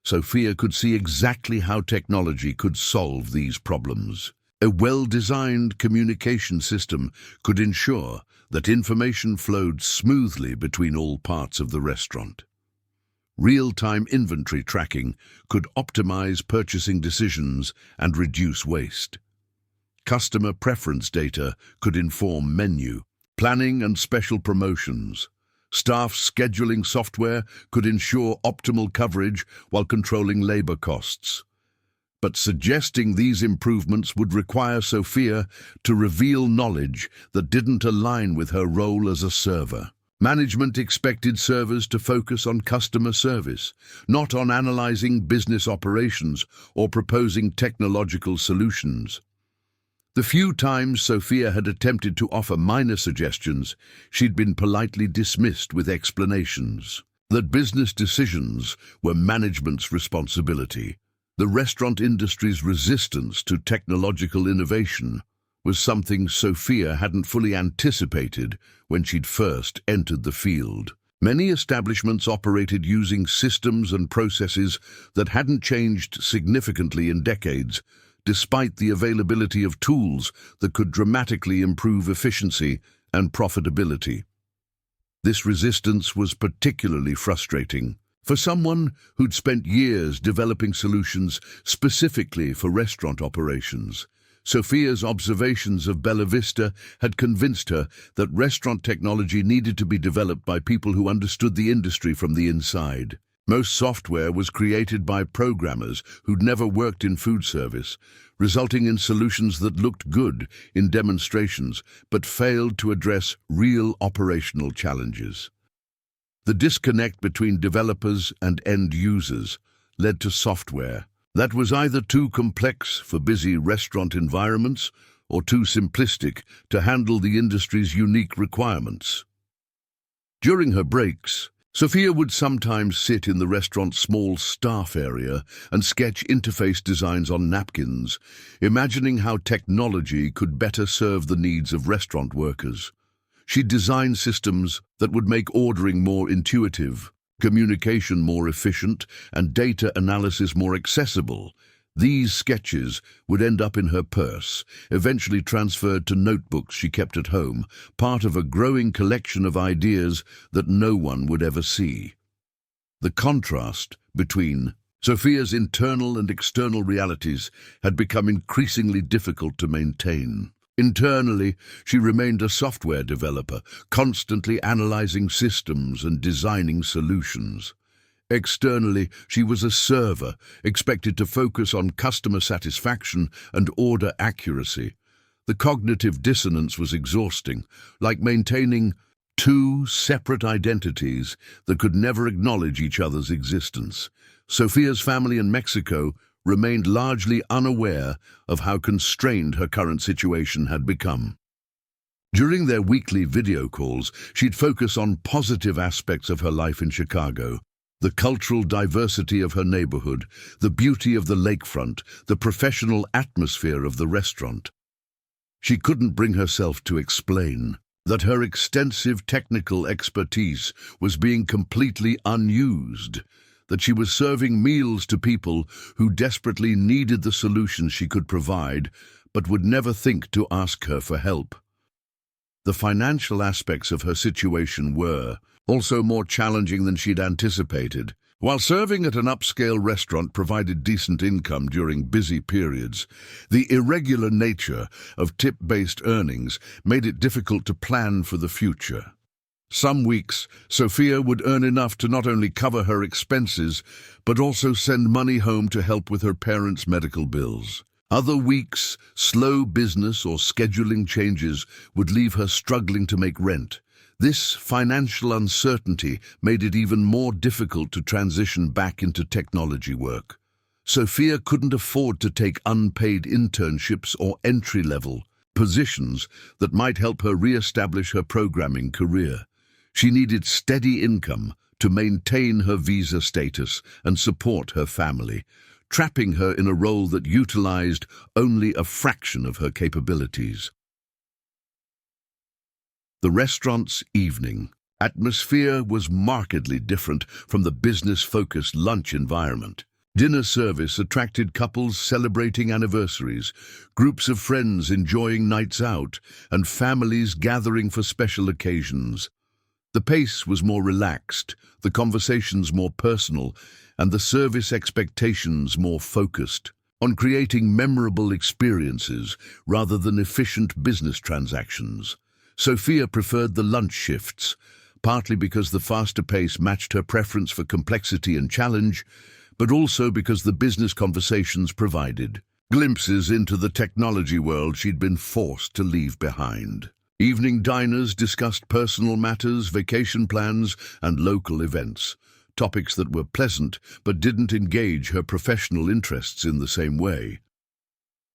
Sofia could see exactly how technology could solve these problems. A well-designed communication system could ensure that information flowed smoothly between all parts of the restaurant. Real-time inventory tracking could optimize purchasing decisions and reduce waste. Customer preference data could inform menu planning and special promotions. Staff scheduling software could ensure optimal coverage while controlling labor costs. But suggesting these improvements would require Sofia to reveal knowledge that didn't align with her role as a server. Management expected servers to focus on customer service, not on analyzing business operations or proposing technological solutions. The few times Sofia had attempted to offer minor suggestions, she'd been politely dismissed with explanations that business decisions were management's responsibility. The restaurant industry's resistance to technological innovation was something Sofia hadn't fully anticipated when she'd first entered the field. Many establishments operated using systems and processes that hadn't changed significantly in decades, despite the availability of tools that could dramatically improve efficiency and profitability. This resistance was particularly frustrating for someone who'd spent years developing solutions specifically for restaurant operations. Sofia's observations of Bella Vista had convinced her that restaurant technology needed to be developed by people who understood the industry from the inside. Most software was created by programmers who'd never worked in food service, resulting in solutions that looked good in demonstrations but failed to address real operational challenges. The disconnect between developers and end users led to software that was either too complex for busy restaurant environments or too simplistic to handle the industry's unique requirements. During her breaks, Sofia would sometimes sit in the restaurant's small staff area and sketch interface designs on napkins, imagining how technology could better serve the needs of restaurant workers. She'd design systems that would make ordering more intuitive, communication more efficient, and data analysis more accessible. These sketches would end up in her purse, eventually transferred to notebooks she kept at home, part of a growing collection of ideas that no one would ever see. The contrast between Sofia's internal and external realities had become increasingly difficult to maintain. Internally, she remained a software developer, constantly analyzing systems and designing solutions. Externally, she was a server, expected to focus on customer satisfaction and order accuracy. The cognitive dissonance was exhausting, like maintaining two separate identities that could never acknowledge each other's existence. Sofia's family in Mexico remained largely unaware of how constrained her current situation had become. During their weekly video calls, she'd focus on positive aspects of her life in Chicago: the cultural diversity of her neighborhood, the beauty of the lakefront, the professional atmosphere of the restaurant. She couldn't bring herself to explain that her extensive technical expertise was being completely unused, that she was serving meals to people who desperately needed the solutions she could provide, but would never think to ask her for help. The financial aspects of her situation were also more challenging than she'd anticipated. While serving at an upscale restaurant provided decent income during busy periods, the irregular nature of tip-based earnings made it difficult to plan for the future. Some weeks, Sofia would earn enough to not only cover her expenses, but also send money home to help with her parents' medical bills. Other weeks, slow business or scheduling changes would leave her struggling to make rent. This financial uncertainty made it even more difficult to transition back into technology work. Sofia couldn't afford to take unpaid internships or entry-level positions that might help her re-establish her programming career. She needed steady income to maintain her visa status and support her family, trapping her in a role that utilized only a fraction of her capabilities. The restaurant's evening atmosphere was markedly different from the business-focused lunch environment. Dinner service attracted couples celebrating anniversaries, groups of friends enjoying nights out, and families gathering for special occasions. The pace was more relaxed, the conversations more personal, and the service expectations more focused on creating memorable experiences rather than efficient business transactions. Sofia preferred the lunch shifts, partly because the faster pace matched her preference for complexity and challenge, but also because the business conversations provided glimpses into the technology world she'd been forced to leave behind. Evening diners discussed personal matters, vacation plans, and local events, topics that were pleasant but didn't engage her professional interests in the same way.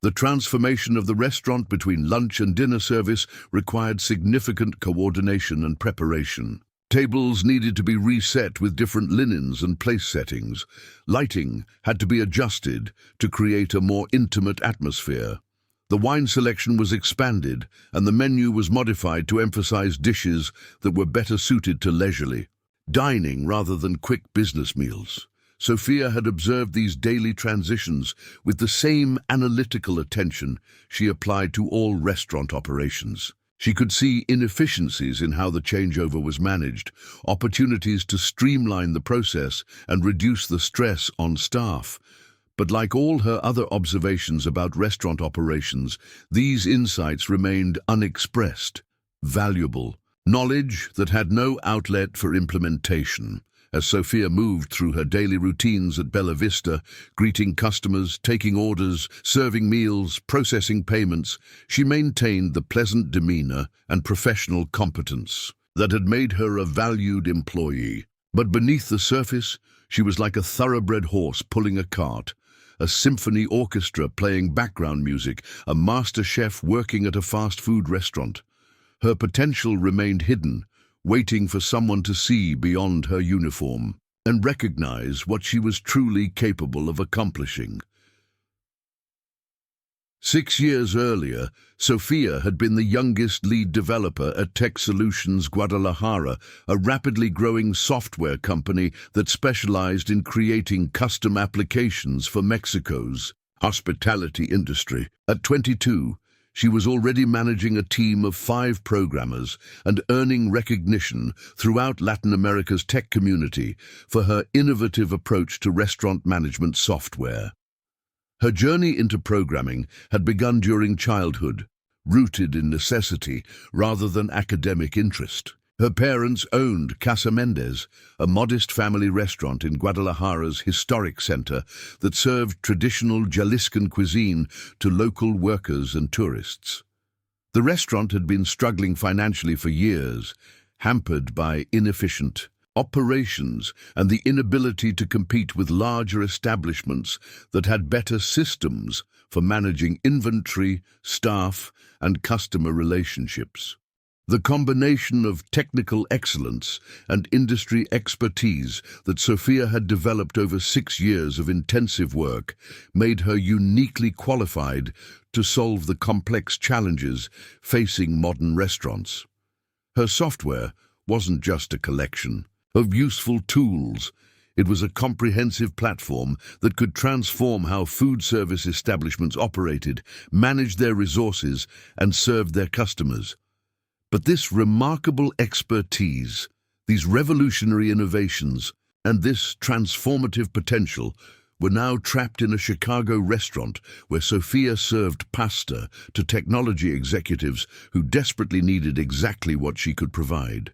The transformation of the restaurant between lunch and dinner service required significant coordination and preparation. Tables needed to be reset with different linens and place settings. Lighting had to be adjusted to create a more intimate atmosphere. The wine selection was expanded, and the menu was modified to emphasize dishes that were better suited to leisurely dining rather than quick business meals. Sofia had observed these daily transitions with the same analytical attention she applied to all restaurant operations. She could see inefficiencies in how the changeover was managed, opportunities to streamline the process and reduce the stress on staff. But like all her other observations about restaurant operations, these insights remained unexpressed, valuable knowledge that had no outlet for implementation. As Sofia moved through her daily routines at Bella Vista, greeting customers, taking orders, serving meals, processing payments, she maintained the pleasant demeanor and professional competence that had made her a valued employee. But beneath the surface, she was like a thoroughbred horse pulling a cart, a symphony orchestra playing background music, a master chef working at a fast food restaurant. Her potential remained hidden, waiting for someone to see beyond her uniform and recognize what she was truly capable of accomplishing. 6 years earlier, Sofia had been the youngest lead developer at Tech Solutions Guadalajara, a rapidly growing software company that specialized in creating custom applications for Mexico's hospitality industry. At 22, she was already managing a team of 5 programmers and earning recognition throughout Latin America's tech community for her innovative approach to restaurant management software. Her journey into programming had begun during childhood, rooted in necessity rather than academic interest. Her parents owned Casa Mendez, a modest family restaurant in Guadalajara's historic center that served traditional Jaliscan cuisine to local workers and tourists. The restaurant had been struggling financially for years, hampered by inefficient operations and the inability to compete with larger establishments that had better systems for managing inventory, staff, and customer relationships. The combination of technical excellence and industry expertise that Sofia had developed over 6 years of intensive work made her uniquely qualified to solve the complex challenges facing modern restaurants. Her software wasn't just a collection of useful tools. It was a comprehensive platform that could transform how food service establishments operated, managed their resources, and served their customers. But this remarkable expertise, these revolutionary innovations, and this transformative potential were now trapped in a Chicago restaurant where Sofia served pasta to technology executives who desperately needed exactly what she could provide,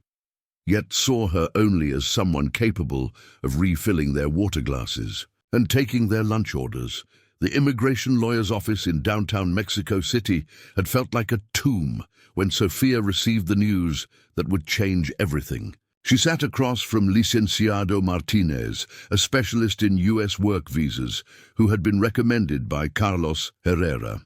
yet saw her only as someone capable of refilling their water glasses and taking their lunch orders. The immigration lawyer's office in downtown Mexico City had felt like a tomb when Sofia received the news that would change everything. She sat across from Licenciado Martinez, a specialist in U.S. work visas, who had been recommended by Carlos Herrera.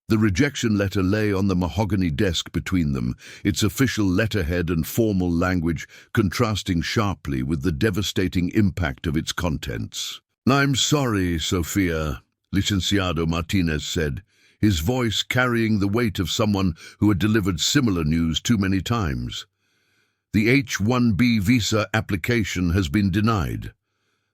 The rejection letter lay on the mahogany desk between them, its official letterhead and formal language contrasting sharply with the devastating impact of its contents. "I'm sorry, Sofia," Licenciado Martinez said, his voice carrying the weight of someone who had delivered similar news too many times. "The H-1B visa application has been denied.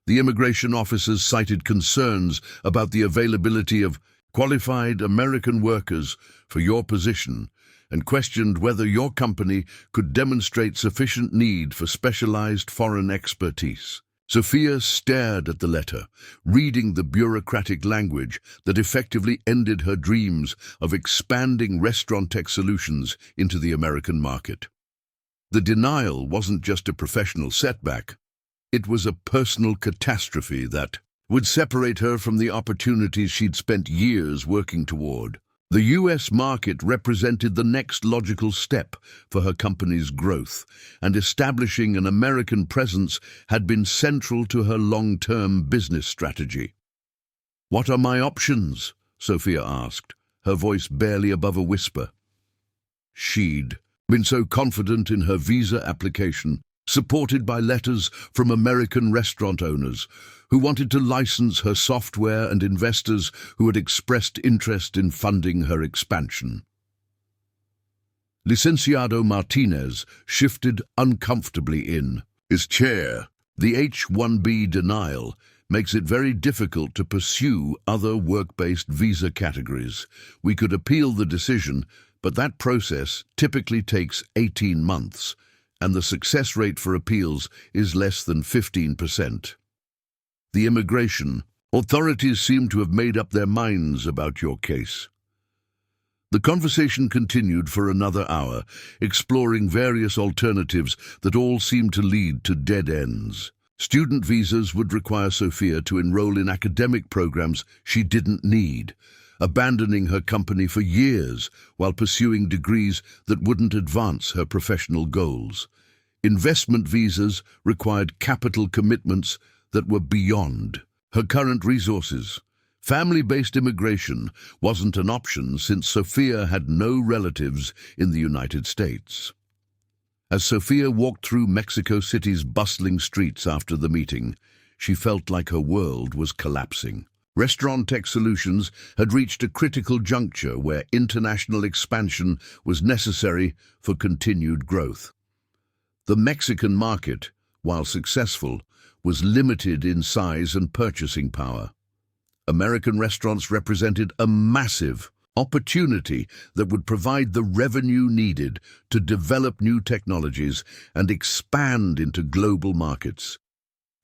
The immigration officers cited concerns about the availability of qualified American workers for your position and questioned whether your company could demonstrate sufficient need for specialized foreign expertise." Sofia stared at the letter, reading the bureaucratic language that effectively ended her dreams of expanding restaurant tech solutions into the American market. The denial wasn't just a professional setback. It was a personal catastrophe that would separate her from the opportunities she'd spent years working toward. The U.S. market represented the next logical step for her company's growth, and establishing an American presence had been central to her long-term business strategy. "What are my options?" Sofia asked, her voice barely above a whisper. She'd been so confident in her visa application, supported by letters from American restaurant owners who wanted to license her software and investors who had expressed interest in funding her expansion. Licenciado Martinez shifted uncomfortably in his chair. "The H-1B denial makes it very difficult to pursue other work-based visa categories. We could appeal the decision, but that process typically takes 18 months, and the success rate for appeals is less than 15%. The immigration authorities seem to have made up their minds about your case." The conversation continued for another hour, exploring various alternatives that all seemed to lead to dead ends. Student visas would require Sofia to enroll in academic programs she didn't need, abandoning her company for years while pursuing degrees that wouldn't advance her professional goals. Investment visas required capital commitments that were beyond her current resources, Family-based immigration wasn't an option since Sofia had no relatives in the United States. As Sofia walked through Mexico City's bustling streets after the meeting, she felt like her world was collapsing. Restaurant Tech Solutions had reached a critical juncture where international expansion was necessary for continued growth. The Mexican market, while successful, was limited in size and purchasing power. American restaurants represented a massive opportunity that would provide the revenue needed to develop new technologies and expand into global markets.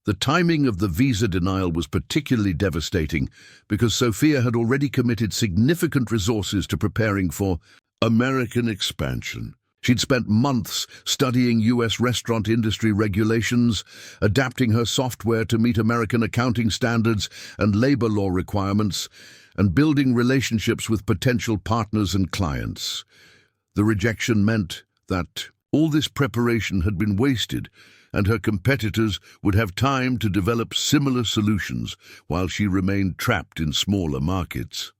The timing of the visa denial was particularly devastating because Sofia had already committed significant resources to preparing for American expansion. She'd spent months studying U.S. restaurant industry regulations, adapting her software to meet American accounting standards and labor law requirements, and building relationships with potential partners and clients. The rejection meant that all this preparation had been wasted, and her competitors would have time to develop similar solutions while she remained trapped in smaller markets.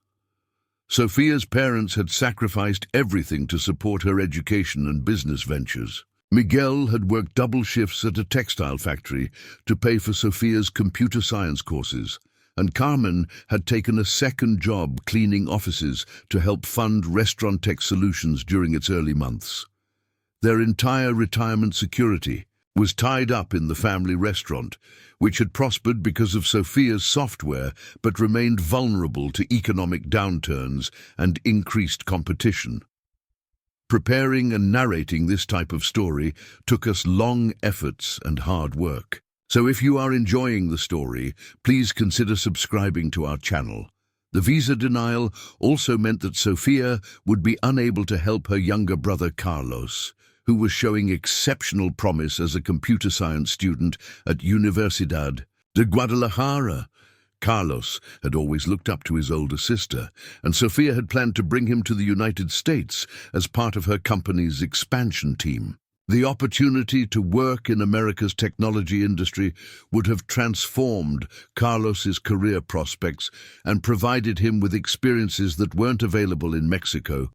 Sofia's parents had sacrificed everything to support her education and business ventures. Miguel had worked double shifts at a textile factory to pay for Sofia's computer science courses, and Carmen had taken a second job cleaning offices to help fund Restaurant Tech Solutions during its early months. Their entire retirement security was tied up in the family restaurant, which had prospered because of Sofia's software but remained vulnerable to economic downturns and increased competition. Preparing and narrating this type of story took us long efforts and hard work. So if you are enjoying the story, please consider subscribing to our channel. The visa denial also meant that Sofia would be unable to help her younger brother Carlos, who was showing exceptional promise as a computer science student at Universidad de Guadalajara. Carlos had always looked up to his older sister, and Sofia had planned to bring him to the United States as part of her company's expansion team. The opportunity to work in America's technology industry would have transformed Carlos's career prospects and provided him with experiences that weren't available in Mexico.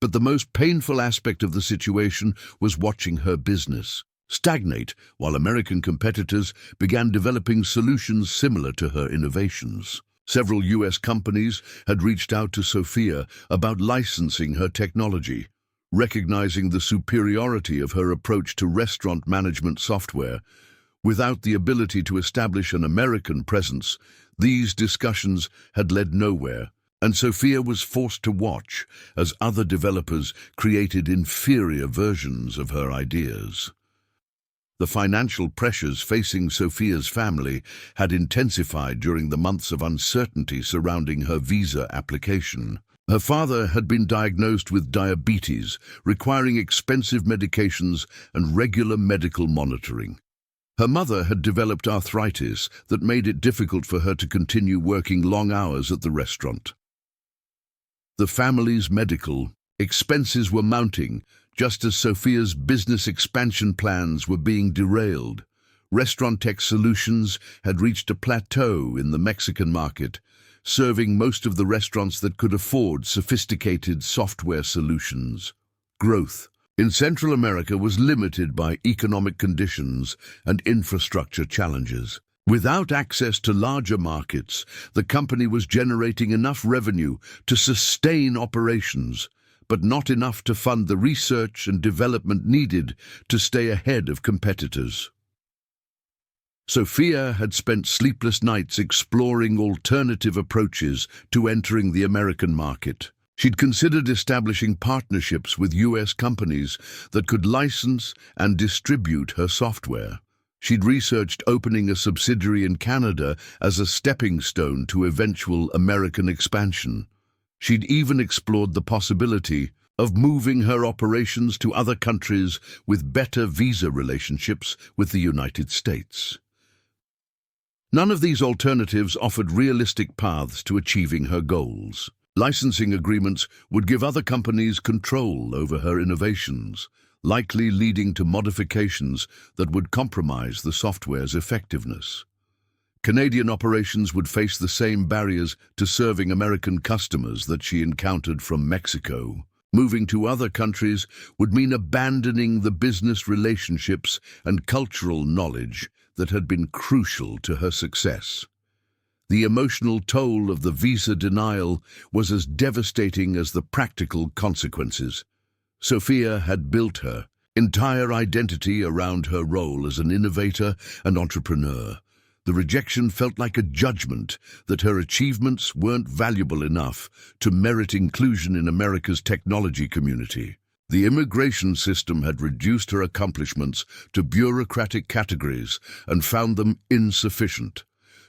But the most painful aspect of the situation was watching her business stagnate while American competitors began developing solutions similar to her innovations. Several U.S. companies had reached out to Sofia about licensing her technology, recognizing the superiority of her approach to restaurant management software. Without the ability to establish an American presence, these discussions had led nowhere, and Sofia was forced to watch as other developers created inferior versions of her ideas. The financial pressures facing Sofia's family had intensified during the months of uncertainty surrounding her visa application. Her father had been diagnosed with diabetes, requiring expensive medications and regular medical monitoring. Her mother had developed arthritis that made it difficult for her to continue working long hours at the restaurant. The family's medical expenses were mounting, just as Sofia's business expansion plans were being derailed. Restaurant Tech Solutions had reached a plateau in the Mexican market, serving most of the restaurants that could afford sophisticated software solutions. Growth in Central America was limited by economic conditions and infrastructure challenges. Without access to larger markets, the company was generating enough revenue to sustain operations, but not enough to fund the research and development needed to stay ahead of competitors. Sofia had spent sleepless nights exploring alternative approaches to entering the American market. She'd considered establishing partnerships with U.S. companies that could license and distribute her software. She'd researched opening a subsidiary in Canada as a stepping stone to eventual American expansion. She'd even explored the possibility of moving her operations to other countries with better visa relationships with the United States. None of these alternatives offered realistic paths to achieving her goals. Licensing agreements would give other companies control over her innovations, likely leading to modifications that would compromise the software's effectiveness. Canadian operations would face the same barriers to serving American customers that she encountered from Mexico. Moving to other countries would mean abandoning the business relationships and cultural knowledge that had been crucial to her success. The emotional toll of the visa denial was as devastating as the practical consequences. Sofia had built her entire identity around her role as an innovator and entrepreneur. The rejection felt like a judgment that her achievements weren't valuable enough to merit inclusion in America's technology community. The immigration system had reduced her accomplishments to bureaucratic categories and found them insufficient.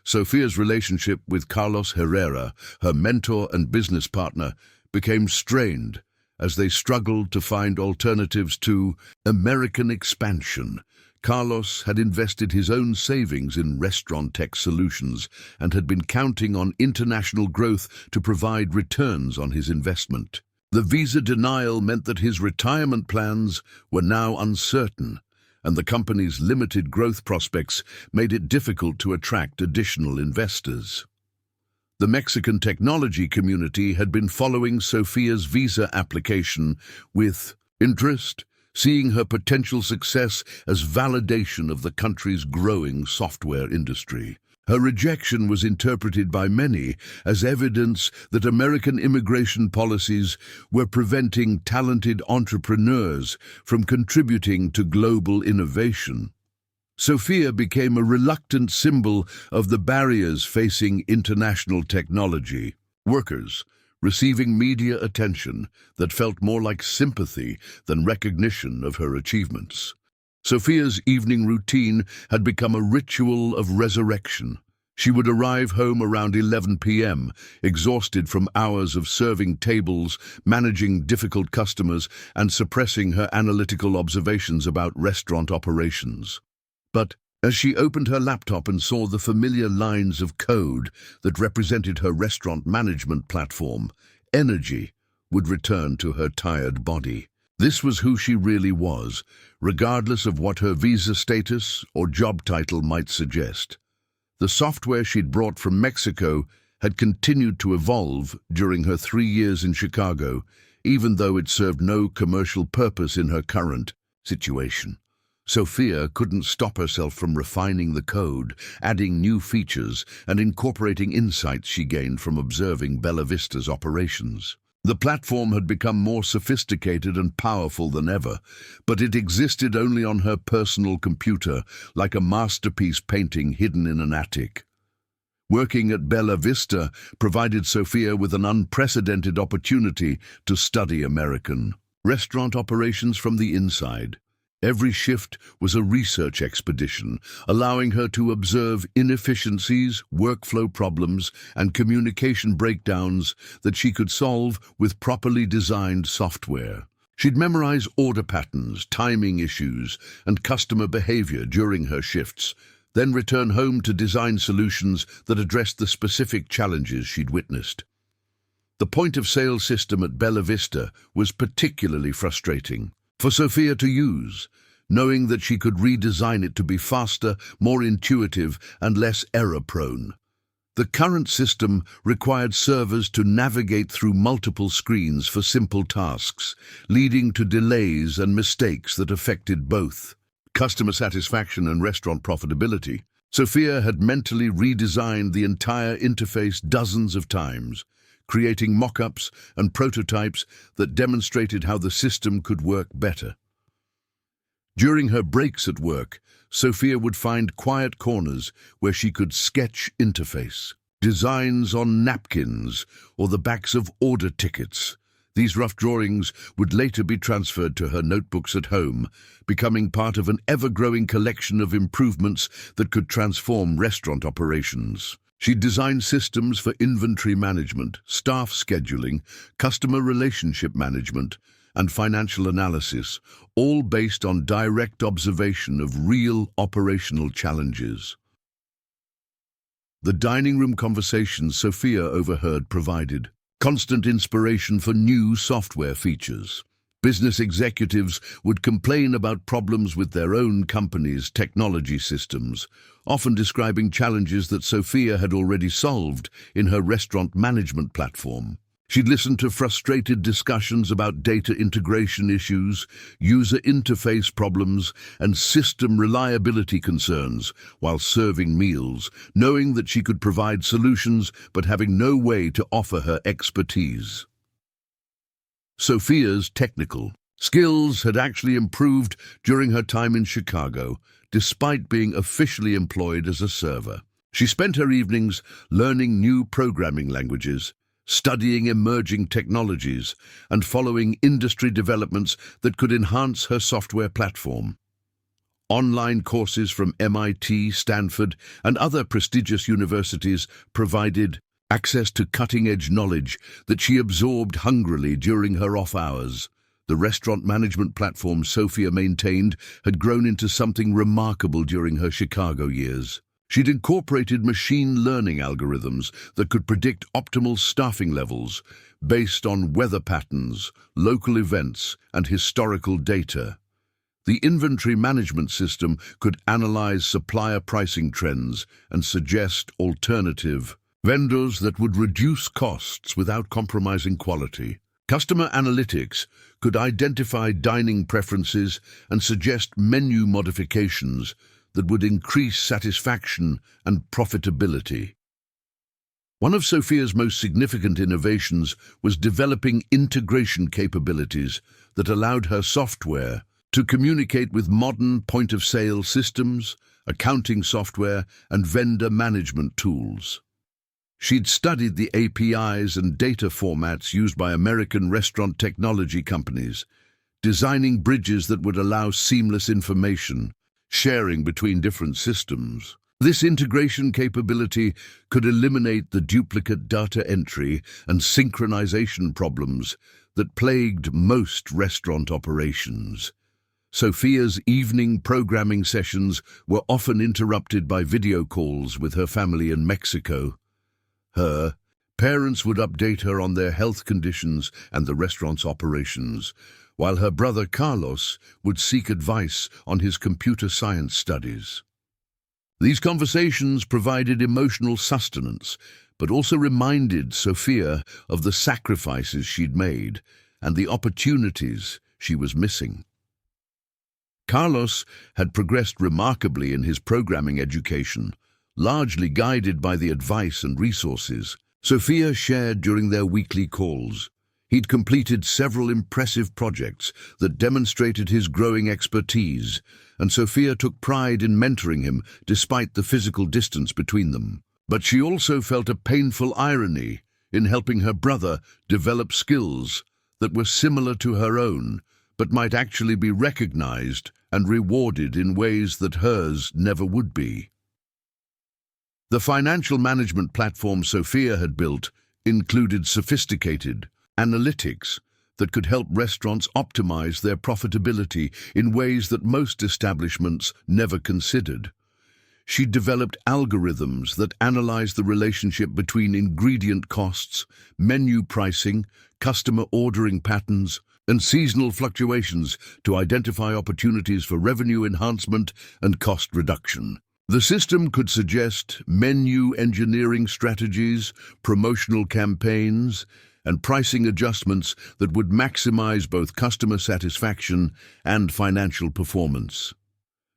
Sofia's relationship with Carlos Herrera, her mentor and business partner, became strained as they struggled to find alternatives to American expansion. Carlos had invested his own savings in restaurant tech solutions and had been counting on international growth to provide returns on his investment. The visa denial meant that his retirement plans were now uncertain, and the company's limited growth prospects made it difficult to attract additional investors. The Mexican technology community had been following Sofia's visa application with interest, seeing her potential success as validation of the country's growing software industry. Her rejection was interpreted by many as evidence that American immigration policies were preventing talented entrepreneurs from contributing to global innovation. Sofia became a reluctant symbol of the barriers facing international technology. Workers receiving media attention that felt more like sympathy than recognition of her achievements. Sofia's evening routine had become a ritual of resurrection. She would arrive home around 11 p.m., exhausted from hours of serving tables, managing difficult customers, and suppressing her analytical observations about restaurant operations. But as she opened her laptop and saw the familiar lines of code that represented her restaurant management platform, energy would return to her tired body. This was who she really was, regardless of what her visa status or job title might suggest. The software she'd brought from Mexico had continued to evolve during her 3 years in Chicago, even though it served no commercial purpose in her current situation. Sofia couldn't stop herself from refining the code, adding new features, and incorporating insights she gained from observing Bella Vista's operations. The platform had become more sophisticated and powerful than ever, but it existed only on her personal computer, like a masterpiece painting hidden in an attic. Working at Bella Vista provided Sofia with an unprecedented opportunity to study American restaurant operations from the inside. Every shift was a research expedition, allowing her to observe inefficiencies, workflow problems, and communication breakdowns that she could solve with properly designed software. She'd memorize order patterns, timing issues, and customer behavior during her shifts, then return home to design solutions that addressed the specific challenges she'd witnessed. The point-of-sale system at Bella Vista was particularly frustrating for Sofia to use, knowing that she could redesign it to be faster, more intuitive, and less error-prone. The current system required servers to navigate through multiple screens for simple tasks, leading to delays and mistakes that affected both customer satisfaction and restaurant profitability. Sofia had mentally redesigned the entire interface dozens of times, creating mock-ups and prototypes that demonstrated how the system could work better. During her breaks at work, Sofia would find quiet corners where she could sketch interface, designs on napkins, or the backs of order tickets. These rough drawings would later be transferred to her notebooks at home, becoming part of an ever-growing collection of improvements that could transform restaurant operations. She designed systems for inventory management, staff scheduling, customer relationship management, and financial analysis, all based on direct observation of real operational challenges. The dining room conversations Sofia overheard provided constant inspiration for new software features. Business executives would complain about problems with their own company's technology systems, often describing challenges that Sofia had already solved in her restaurant management platform. She'd listen to frustrated discussions about data integration issues, user interface problems, and system reliability concerns while serving meals, knowing that she could provide solutions but having no way to offer her expertise. Sofia's technical skills had actually improved during her time in Chicago, despite being officially employed as a server. She spent her evenings learning new programming languages, studying emerging technologies, and following industry developments that could enhance her software platform. Online courses from MIT, Stanford, and other prestigious universities provided access to cutting-edge knowledge that she absorbed hungrily during her off hours. The restaurant management platform Sofia maintained had grown into something remarkable during her Chicago years. She'd incorporated machine learning algorithms that could predict optimal staffing levels based on weather patterns, local events, and historical data. The inventory management system could analyze supplier pricing trends and suggest alternative vendors that would reduce costs without compromising quality. Customer analytics could identify dining preferences and suggest menu modifications that would increase satisfaction and profitability. One of Sofia's most significant innovations was developing integration capabilities that allowed her software to communicate with modern point-of-sale systems, accounting software, and vendor management tools. She'd studied the APIs and data formats used by American restaurant technology companies, designing bridges that would allow seamless information sharing between different systems. This integration capability could eliminate the duplicate data entry and synchronization problems that plagued most restaurant operations. Sofia's evening programming sessions were often interrupted by video calls with her family in Mexico. Her parents would update her on their health conditions and the restaurant's operations, while her brother Carlos would seek advice on his computer science studies. These conversations provided emotional sustenance, but also reminded Sofia of the sacrifices she'd made and the opportunities she was missing. Carlos had progressed remarkably in his programming education, largely guided by the advice and resources Sofia shared during their weekly calls. He'd completed several impressive projects that demonstrated his growing expertise, and Sofia took pride in mentoring him despite the physical distance between them. But she also felt a painful irony in helping her brother develop skills that were similar to her own, but might actually be recognized and rewarded in ways that hers never would be. The financial management platform Sofia had built included sophisticated analytics that could help restaurants optimize their profitability in ways that most establishments never considered. She developed algorithms that analyzed the relationship between ingredient costs, menu pricing, customer ordering patterns, and seasonal fluctuations to identify opportunities for revenue enhancement and cost reduction. The system could suggest menu engineering strategies, promotional campaigns, and pricing adjustments that would maximize both customer satisfaction and financial performance.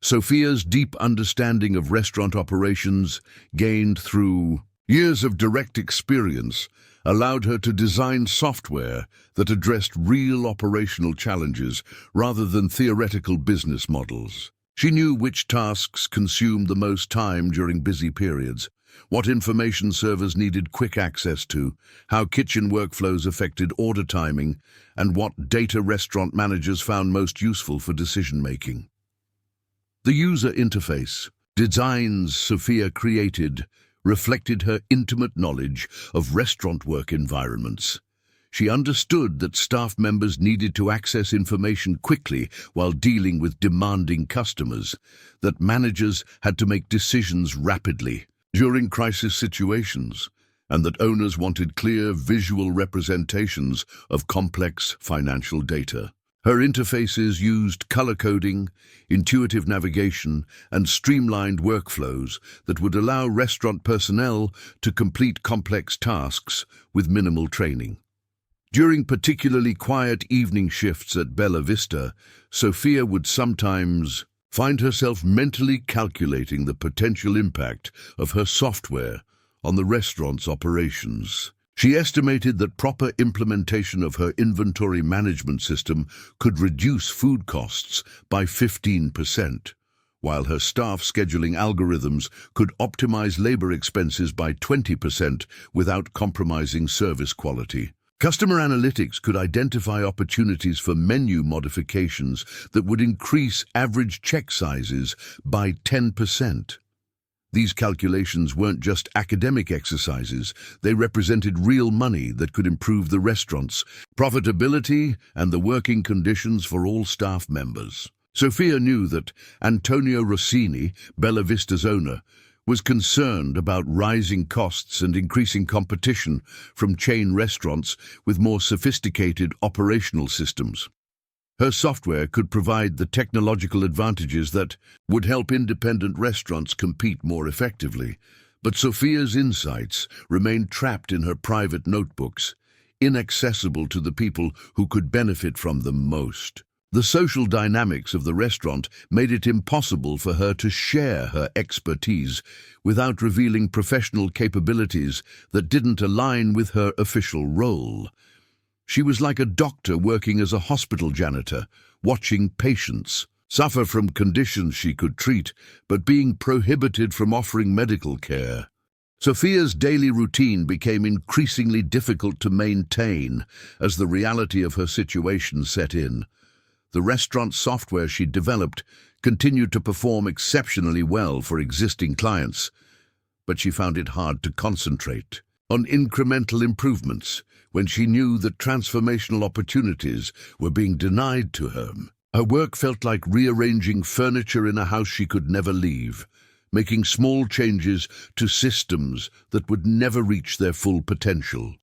Sofia's deep understanding of restaurant operations, gained through years of direct experience, allowed her to design software that addressed real operational challenges rather than theoretical business models. She knew which tasks consumed the most time during busy periods, what information servers needed quick access to, how kitchen workflows affected order timing, and what data restaurant managers found most useful for decision-making. The user interface, designs Sofia created, reflected her intimate knowledge of restaurant work environments. She understood that staff members needed to access information quickly while dealing with demanding customers, that managers had to make decisions rapidly during crisis situations, and that owners wanted clear visual representations of complex financial data. Her interfaces used color coding, intuitive navigation, and streamlined workflows that would allow restaurant personnel to complete complex tasks with minimal training. During particularly quiet evening shifts at Bella Vista, Sofia would sometimes find herself mentally calculating the potential impact of her software on the restaurant's operations. She estimated that proper implementation of her inventory management system could reduce food costs by 15%, while her staff scheduling algorithms could optimize labor expenses by 20% without compromising service quality. Customer analytics could identify opportunities for menu modifications that would increase average check sizes by 10%. These calculations weren't just academic exercises, they represented real money that could improve the restaurant's profitability and the working conditions for all staff members. Sofia knew that Antonio Rossini, Bella Vista's owner, was concerned about rising costs and increasing competition from chain restaurants with more sophisticated operational systems. Her software could provide the technological advantages that would help independent restaurants compete more effectively, but Sofia's insights remained trapped in her private notebooks, inaccessible to the people who could benefit from them most. The social dynamics of the restaurant made it impossible for her to share her expertise without revealing professional capabilities that didn't align with her official role. She was like a doctor working as a hospital janitor, watching patients suffer from conditions she could treat, but being prohibited from offering medical care. Sofia's daily routine became increasingly difficult to maintain as the reality of her situation set in. The restaurant software she'd developed continued to perform exceptionally well for existing clients, but she found it hard to concentrate on incremental improvements when she knew that transformational opportunities were being denied to her. Her work felt like rearranging furniture in a house she could never leave, making small changes to systems that would never reach their full potential.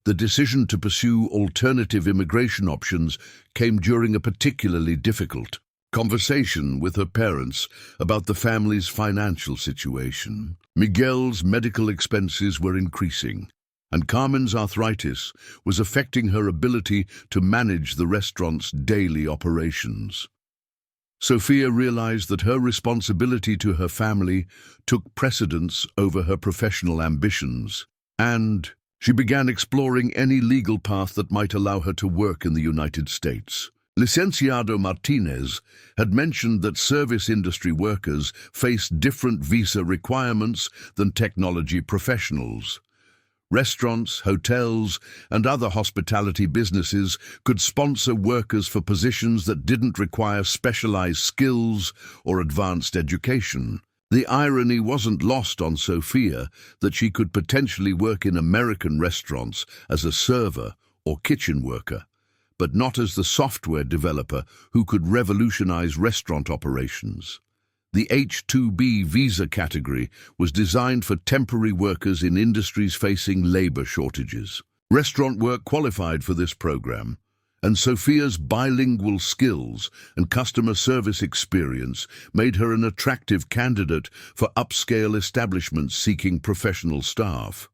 The decision to pursue alternative immigration options came during a particularly difficult conversation with her parents about the family's financial situation. Miguel's medical expenses were increasing, and Carmen's arthritis was affecting her ability to manage the restaurant's daily operations. Sofia realized that her responsibility to her family took precedence over her professional ambitions, and she began exploring any legal path that might allow her to work in the United States. Licenciado Martinez had mentioned that service industry workers faced different visa requirements than technology professionals. Restaurants, hotels, and other hospitality businesses could sponsor workers for positions that didn't require specialized skills or advanced education. The irony wasn't lost on Sofia that she could potentially work in American restaurants as a server or kitchen worker, but not as the software developer who could revolutionize restaurant operations. The H-2B visa category was designed for temporary workers in industries facing labor shortages. Restaurant work qualified for this program, and Sofia's bilingual skills and customer service experience made her an attractive candidate for upscale establishments seeking professional staff.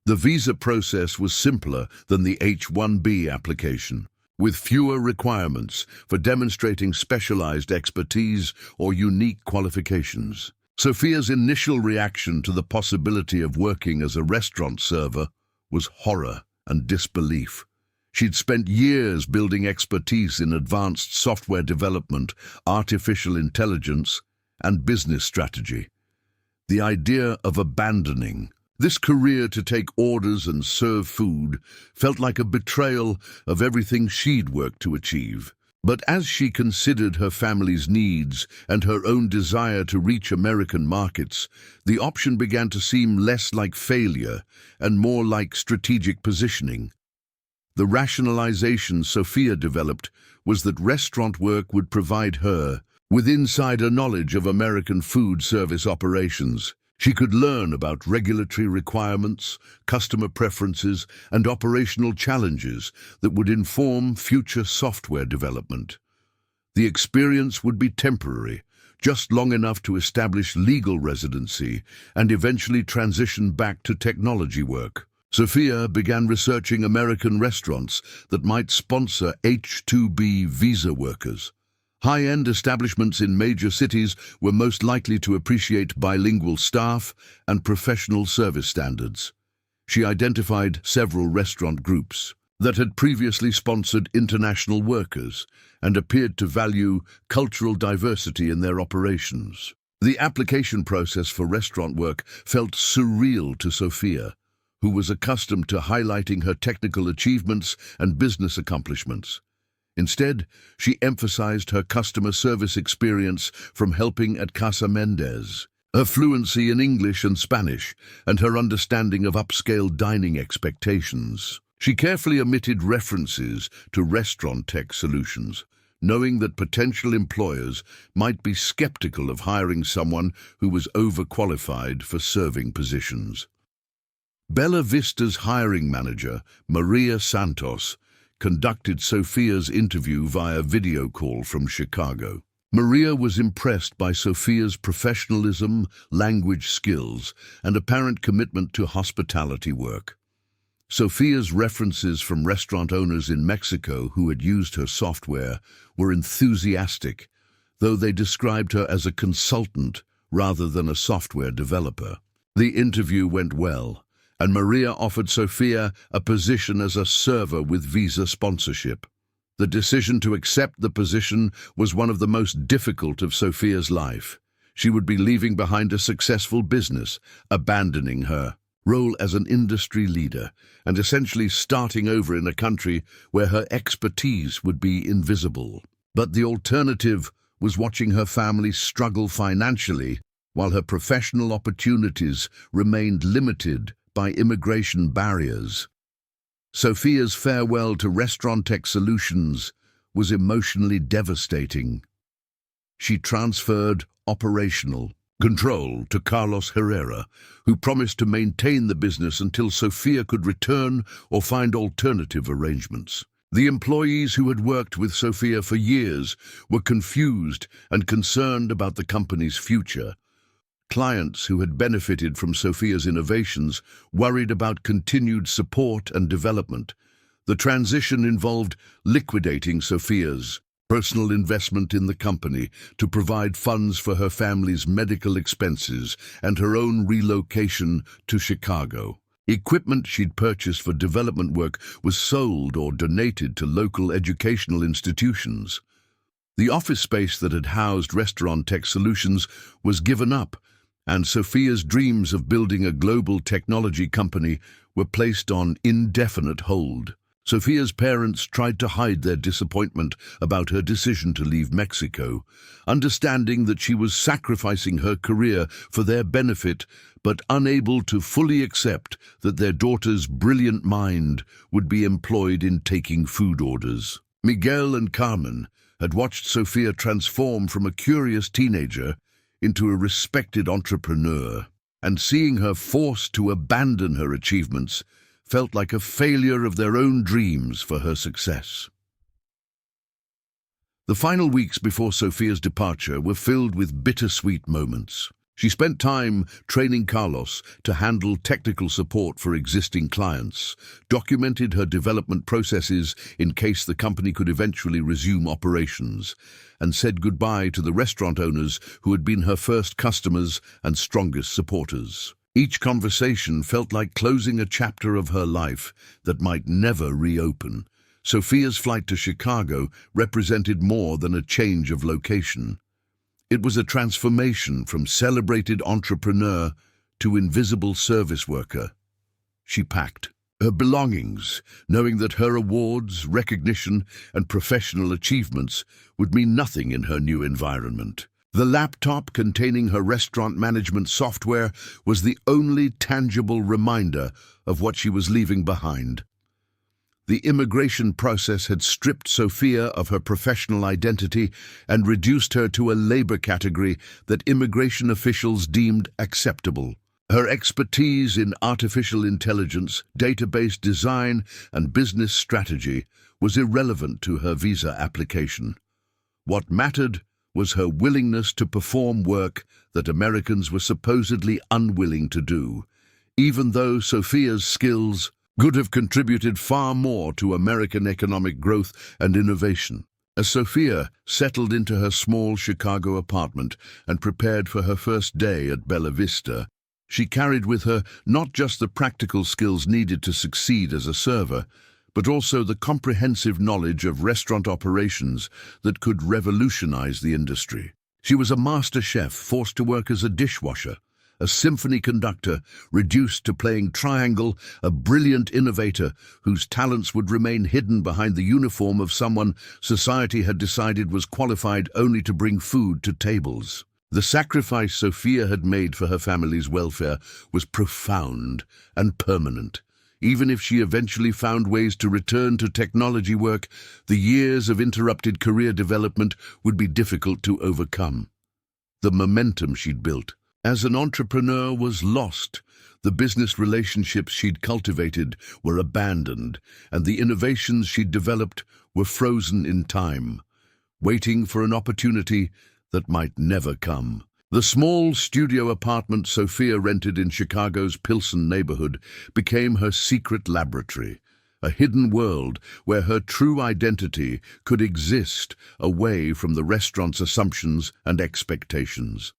The visa process was simpler than the H-1B application, with fewer requirements for demonstrating specialized expertise or unique qualifications. Sofia's initial reaction to the possibility of working as a restaurant server was horror and disbelief. She'd spent years building expertise in advanced software development, artificial intelligence, and business strategy. The idea of abandoning this career to take orders and serve food felt like a betrayal of everything she'd worked to achieve. But as she considered her family's needs and her own desire to reach American markets, the option began to seem less like failure and more like strategic positioning. The rationalization Sofia developed was that restaurant work would provide her with insider knowledge of American food service operations, She could learn about regulatory requirements, customer preferences, and operational challenges that would inform future software development. The experience would be temporary, just long enough to establish legal residency and eventually transition back to technology work. Sofia began researching American restaurants that might sponsor H-2B visa workers. High-end establishments in major cities were most likely to appreciate bilingual staff and professional service standards. She identified several restaurant groups that had previously sponsored international workers and appeared to value cultural diversity in their operations. The application process for restaurant work felt surreal to Sofia, who was accustomed to highlighting her technical achievements and business accomplishments. Instead, she emphasized her customer service experience from helping at Casa Mendez, her fluency in English and Spanish, and her understanding of upscale dining expectations. She carefully omitted references to restaurant tech solutions, knowing that potential employers might be skeptical of hiring someone who was overqualified for serving positions. Bella Vista's hiring manager, Maria Santos, conducted Sofia's interview via video call from Chicago. Maria was impressed by Sofia's professionalism, language skills, and apparent commitment to hospitality work. Sofia's references from restaurant owners in Mexico who had used her software were enthusiastic, though they described her as a consultant rather than a software developer. The interview went well, and Maria offered Sofia a position as a server with visa sponsorship. The decision to accept the position was one of the most difficult of Sofia's life. She would be leaving behind a successful business, abandoning her role as an industry leader, and essentially starting over in a country where her expertise would be invisible. But the alternative was watching her family struggle financially while her professional opportunities remained limited by immigration barriers. Sofia's farewell to Restaurant Tech Solutions was emotionally devastating. She transferred operational control to Carlos Herrera, who promised to maintain the business until Sofia could return or find alternative arrangements. The employees who had worked with Sofia for years were confused and concerned about the company's future. Clients who had benefited from Sofia's innovations worried about continued support and development. The transition involved liquidating Sofia's personal investment in the company to provide funds for her family's medical expenses and her own relocation to Chicago. Equipment she'd purchased for development work was sold or donated to local educational institutions. The office space that had housed Restaurant Tech Solutions was given up, and Sofia's dreams of building a global technology company were placed on indefinite hold. Sofia's parents tried to hide their disappointment about her decision to leave Mexico, understanding that she was sacrificing her career for their benefit, but unable to fully accept that their daughter's brilliant mind would be employed in taking food orders. Miguel and Carmen had watched Sofia transform from a curious teenager into a respected entrepreneur, and seeing her forced to abandon her achievements felt like a failure of their own dreams for her success. The final weeks before Sofia's departure were filled with bittersweet moments. She spent time training Carlos to handle technical support for existing clients, documented her development processes in case the company could eventually resume operations, and said goodbye to the restaurant owners who had been her first customers and strongest supporters. Each conversation felt like closing a chapter of her life that might never reopen. Sofia's flight to Chicago represented more than a change of location. It was a transformation from celebrated entrepreneur to invisible service worker. She packed her belongings, knowing that her awards, recognition, and professional achievements would mean nothing in her new environment. The laptop containing her restaurant management software was the only tangible reminder of what she was leaving behind. The immigration process had stripped Sofia of her professional identity and reduced her to a labor category that immigration officials deemed acceptable. Her expertise in artificial intelligence, database design, and business strategy was irrelevant to her visa application. What mattered was her willingness to perform work that Americans were supposedly unwilling to do, even though Sofia's skills could have contributed far more to American economic growth and innovation. As Sofia settled into her small Chicago apartment and prepared for her first day at Bella Vista, she carried with her not just the practical skills needed to succeed as a server, but also the comprehensive knowledge of restaurant operations that could revolutionize the industry. She was a master chef forced to work as a dishwasher, a symphony conductor reduced to playing triangle, a brilliant innovator whose talents would remain hidden behind the uniform of someone society had decided was qualified only to bring food to tables. The sacrifice Sofia had made for her family's welfare was profound and permanent. Even if she eventually found ways to return to technology work, the years of interrupted career development would be difficult to overcome. The momentum she'd built as an entrepreneur was lost. The business relationships she'd cultivated were abandoned, and the innovations she'd developed were frozen in time, waiting for an opportunity that might never come. The small studio apartment Sofia rented in Chicago's Pilsen neighborhood became her secret laboratory, a hidden world where her true identity could exist away from the restaurant's assumptions and expectations.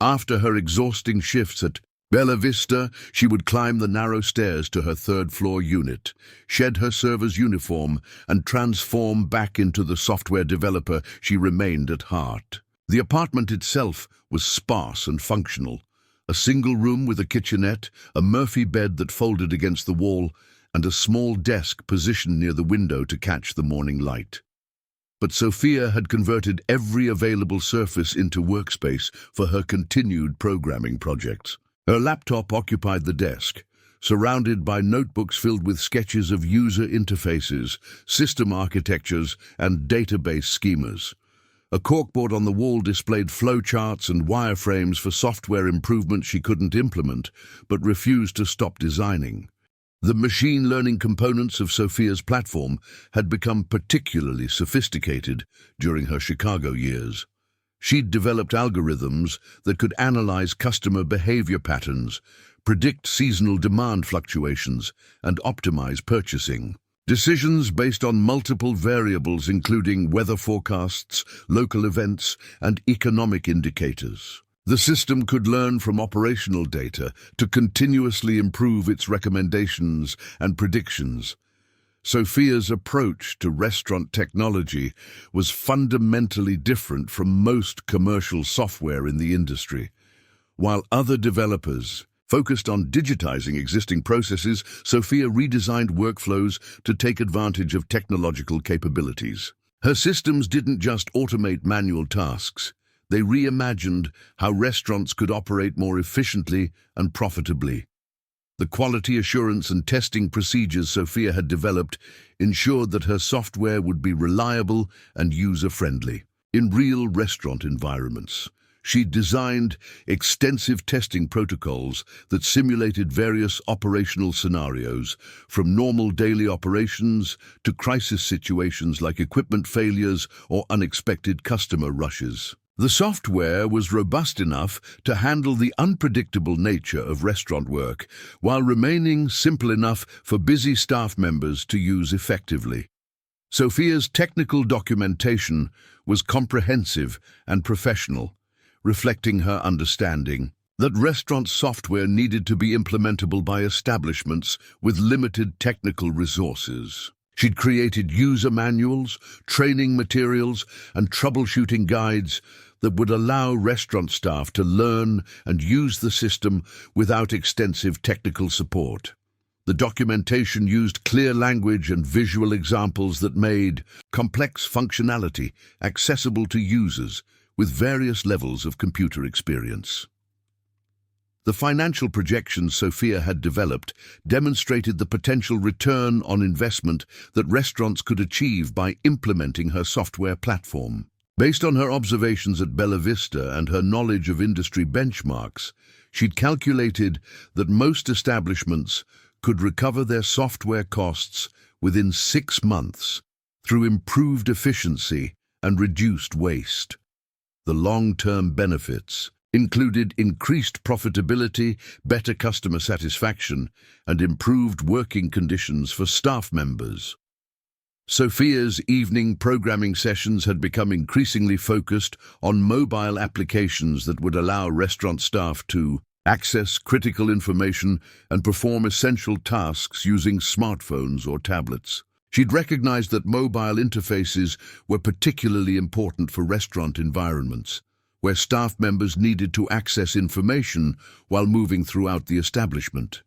After her exhausting shifts at Bella Vista, she would climb the narrow stairs to her third-floor unit, shed her server's uniform, and transform back into the software developer she remained at heart. The apartment itself was sparse and functional, a single room with a kitchenette, a Murphy bed that folded against the wall, and a small desk positioned near the window to catch the morning light. But Sofia had converted every available surface into workspace for her continued programming projects. Her laptop occupied the desk, surrounded by notebooks filled with sketches of user interfaces, system architectures, and database schemas. A corkboard on the wall displayed flowcharts and wireframes for software improvements she couldn't implement, but refused to stop designing. The machine learning components of Sofia's platform had become particularly sophisticated during her Chicago years. She'd developed algorithms that could analyze customer behavior patterns, predict seasonal demand fluctuations, and optimize purchasing. Decisions based on multiple variables including weather forecasts, local events, and economic indicators. The system could learn from operational data to continuously improve its recommendations and predictions. Sofia's approach to restaurant technology was fundamentally different from most commercial software in the industry. While other developers focused on digitizing existing processes, Sofia redesigned workflows to take advantage of technological capabilities. Her systems didn't just automate manual tasks. They reimagined how restaurants could operate more efficiently and profitably. The quality assurance and testing procedures Sofia had developed ensured that her software would be reliable and user-friendly. In real restaurant environments, she designed extensive testing protocols that simulated various operational scenarios, from normal daily operations to crisis situations like equipment failures or unexpected customer rushes. The software was robust enough to handle the unpredictable nature of restaurant work, while remaining simple enough for busy staff members to use effectively. Sofia's technical documentation was comprehensive and professional, reflecting her understanding that restaurant software needed to be implementable by establishments with limited technical resources. She'd created user manuals, training materials, and troubleshooting guides that would allow restaurant staff to learn and use the system without extensive technical support. The documentation used clear language and visual examples that made complex functionality accessible to users with various levels of computer experience. The financial projections Sofia had developed demonstrated the potential return on investment that restaurants could achieve by implementing her software platform. Based on her observations at Bella Vista and her knowledge of industry benchmarks, she'd calculated that most establishments could recover their software costs within 6 months through improved efficiency and reduced waste. The long-term benefits included increased profitability, better customer satisfaction, and improved working conditions for staff members. Sofia's evening programming sessions had become increasingly focused on mobile applications that would allow restaurant staff to access critical information and perform essential tasks using smartphones or tablets. She'd recognized that mobile interfaces were particularly important for restaurant environments, where staff members needed to access information while moving throughout the establishment.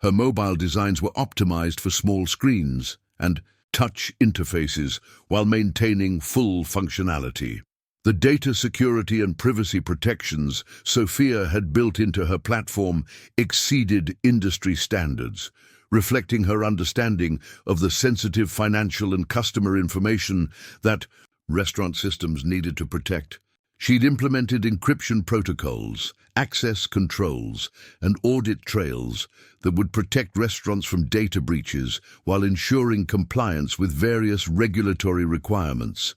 Her mobile designs were optimized for small screens and touch interfaces while maintaining full functionality. The data security and privacy protections Sofia had built into her platform exceeded industry standards, reflecting her understanding of the sensitive financial and customer information that restaurant systems needed to protect. She'd implemented encryption protocols, access controls, and audit trails that would protect restaurants from data breaches while ensuring compliance with various regulatory requirements.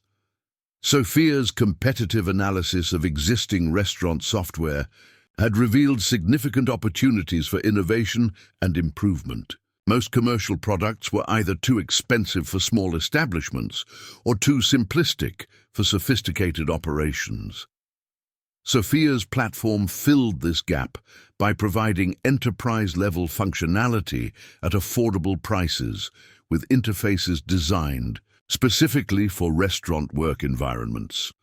Sofia's competitive analysis of existing restaurant software had revealed significant opportunities for innovation and improvement. Most commercial products were either too expensive for small establishments or too simplistic for sophisticated operations. Sofia's platform filled this gap by providing enterprise-level functionality at affordable prices, with interfaces designed specifically for restaurant work environments.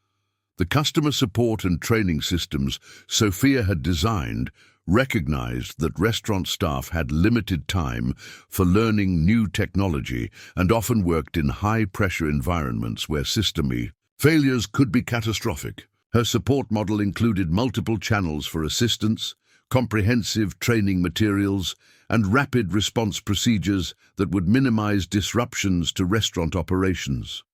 The customer support and training systems Sofia had designed recognized that restaurant staff had limited time for learning new technology and often worked in high-pressure environments where system failures could be catastrophic. Her support model included multiple channels for assistance, comprehensive training materials, and rapid response procedures that would minimize disruptions to restaurant operations.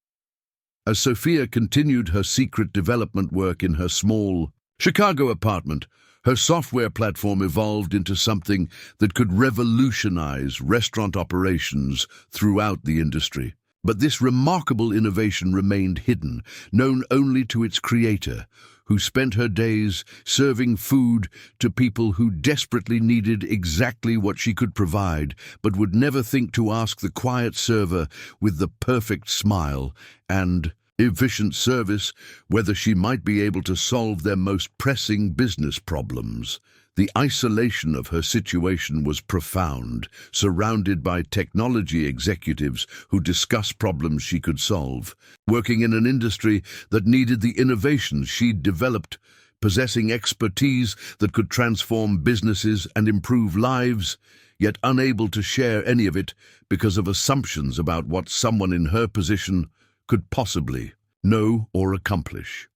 As Sofia continued her secret development work in her small Chicago apartment, her software platform evolved into something that could revolutionize restaurant operations throughout the industry. But this remarkable innovation remained hidden, known only to its creator, who spent her days serving food to people who desperately needed exactly what she could provide, but would never think to ask the quiet server with the perfect smile and efficient service whether she might be able to solve their most pressing business problems. The isolation of her situation was profound, surrounded by technology executives who discussed problems she could solve, working in an industry that needed the innovations she'd developed, possessing expertise that could transform businesses and improve lives, yet unable to share any of it because of assumptions about what someone in her position could possibly know or accomplish.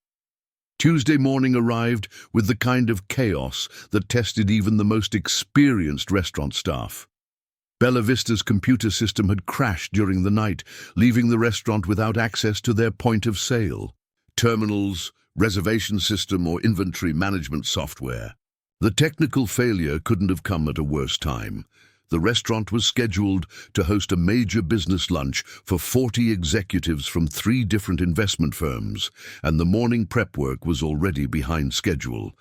Tuesday morning arrived with the kind of chaos that tested even the most experienced restaurant staff. Bella Vista's computer system had crashed during the night, leaving the restaurant without access to their point of sale, terminals, reservation system, or inventory management software. The technical failure couldn't have come at a worse time. The restaurant was scheduled to host a major business lunch for 40 executives from 3 different investment firms, and the morning prep work was already behind schedule.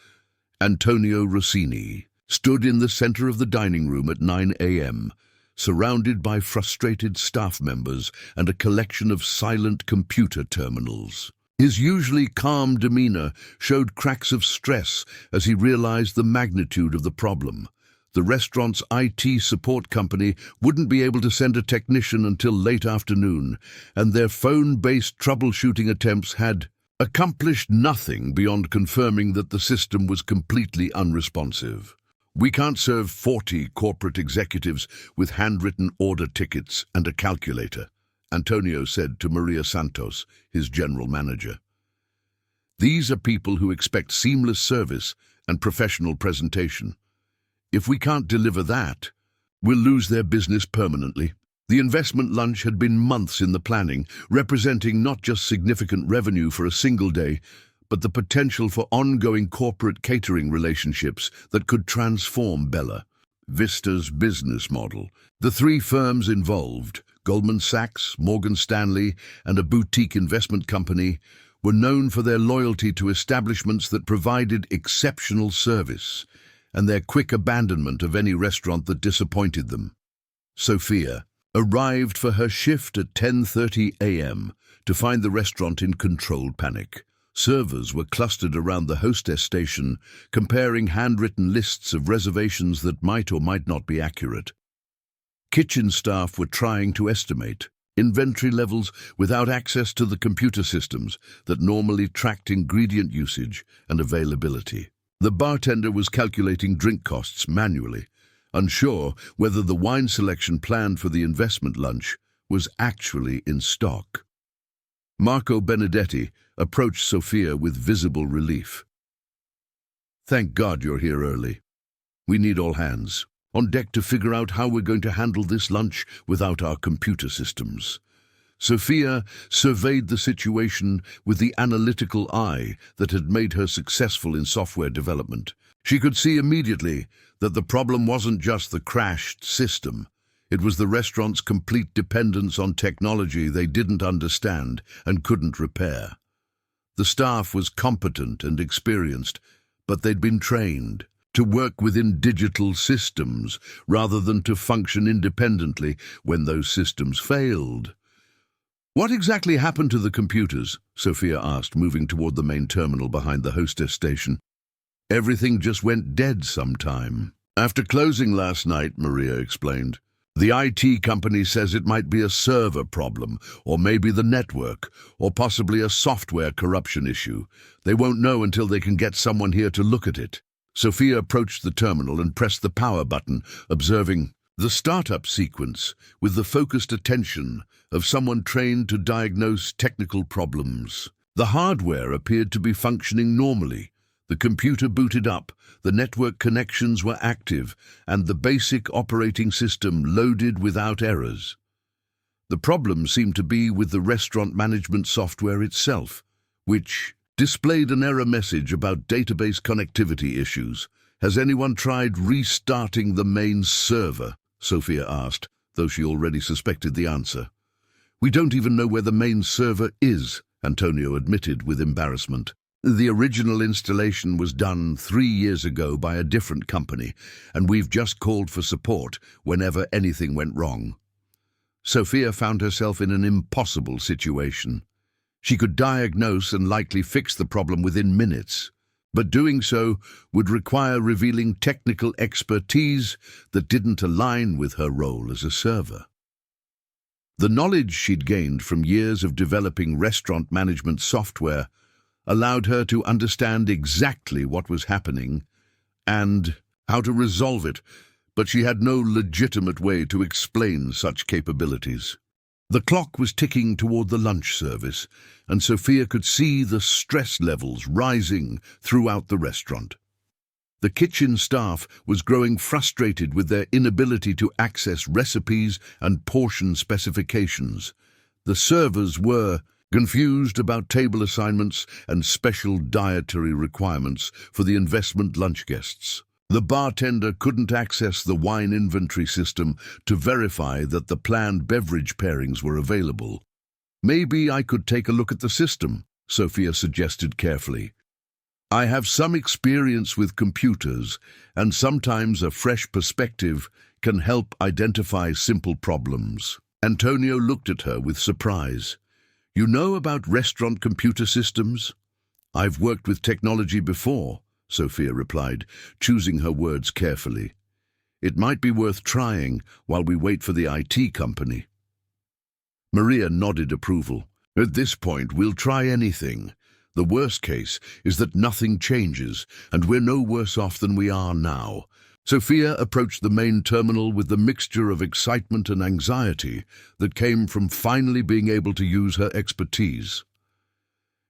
Antonio Rossini stood in the center of the dining room at 9 a.m., surrounded by frustrated staff members and a collection of silent computer terminals. His usually calm demeanor showed cracks of stress as he realized the magnitude of the problem. The restaurant's IT support company wouldn't be able to send a technician until late afternoon, and their phone-based troubleshooting attempts had accomplished nothing beyond confirming that the system was completely unresponsive. "We can't serve 40 corporate executives with handwritten order tickets and a calculator," Antonio said to Maria Santos, his general manager. "These are people who expect seamless service and professional presentation. If we can't deliver that, we'll lose their business permanently. The investment lunch had been months in the planning, representing not just significant revenue for a single day, but the potential for ongoing corporate catering relationships that could transform Bella Vista's business model. The three firms involved, Goldman Sachs, Morgan Stanley, and a boutique investment company, were known for their loyalty to establishments that provided exceptional service and their quick abandonment of any restaurant that disappointed them. Sofia arrived for her shift at 10:30 a.m. to find the restaurant in controlled panic. Servers were clustered around the hostess station, comparing handwritten lists of reservations that might or might not be accurate. Kitchen staff were trying to estimate inventory levels without access to the computer systems that normally tracked ingredient usage and availability. The bartender was calculating drink costs manually, unsure whether the wine selection planned for the investment lunch was actually in stock. Marco Benedetti approached Sofia with visible relief. "Thank God you're here early. We need all hands on deck to figure out how we're going to handle this lunch without our computer systems." Sofia surveyed the situation with the analytical eye that had made her successful in software development. She could see immediately that the problem wasn't just the crashed system. It was the restaurant's complete dependence on technology they didn't understand and couldn't repair. The staff was competent and experienced, but they'd been trained to work within digital systems rather than to function independently when those systems failed. "What exactly happened to the computers?" Sofia asked, moving toward the main terminal behind the hostess station. "Everything just went dead sometime. After closing last night," Maria explained. "The IT company says it might be a server problem, or maybe the network, or possibly a software corruption issue. They won't know until they can get someone here to look at it." Sofia approached the terminal and pressed the power button, observing the startup sequence with the focused attention of someone trained to diagnose technical problems. The hardware appeared to be functioning normally. The computer booted up, the network connections were active, and the basic operating system loaded without errors. The problem seemed to be with the restaurant management software itself, which displayed an error message about database connectivity issues. "Has anyone tried restarting the main server?" Sofia asked, though she already suspected the answer. "We don't even know where the main server is," Antonio admitted with embarrassment. "The original installation was done 3 years ago by a different company, and we've just called for support whenever anything went wrong." Sofia found herself in an impossible situation. She could diagnose and likely fix the problem within minutes, but doing so would require revealing technical expertise that didn't align with her role as a server. The knowledge she'd gained from years of developing restaurant management software allowed her to understand exactly what was happening and how to resolve it, but she had no legitimate way to explain such capabilities. The clock was ticking toward the lunch service, and Sofia could see the stress levels rising throughout the restaurant. The kitchen staff was growing frustrated with their inability to access recipes and portion specifications. The servers were confused about table assignments and special dietary requirements for the investment lunch guests. The bartender couldn't access the wine inventory system to verify that the planned beverage pairings were available. "Maybe I could take a look at the system," Sofia suggested carefully. "I have some experience with computers, and sometimes a fresh perspective can help identify simple problems." Antonio looked at her with surprise. "You know about restaurant computer systems?" "I've worked with technology before," Sofia replied, choosing her words carefully. "It might be worth trying while we wait for the IT company." Maria nodded approval. "At this point, we'll try anything. The worst case is that nothing changes, and we're no worse off than we are now." Sofia approached the main terminal with the mixture of excitement and anxiety that came from finally being able to use her expertise.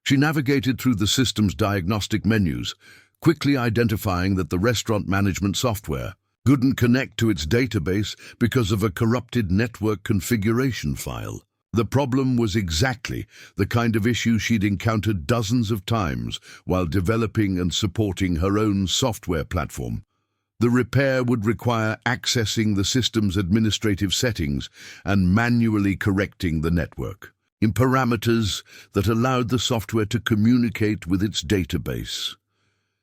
She navigated through the system's diagnostic menus, quickly identifying that the restaurant management software couldn't connect to its database because of a corrupted network configuration file. The problem was exactly the kind of issue she'd encountered dozens of times while developing and supporting her own software platform. The repair would require accessing the system's administrative settings and manually correcting the network in parameters that allowed the software to communicate with its database.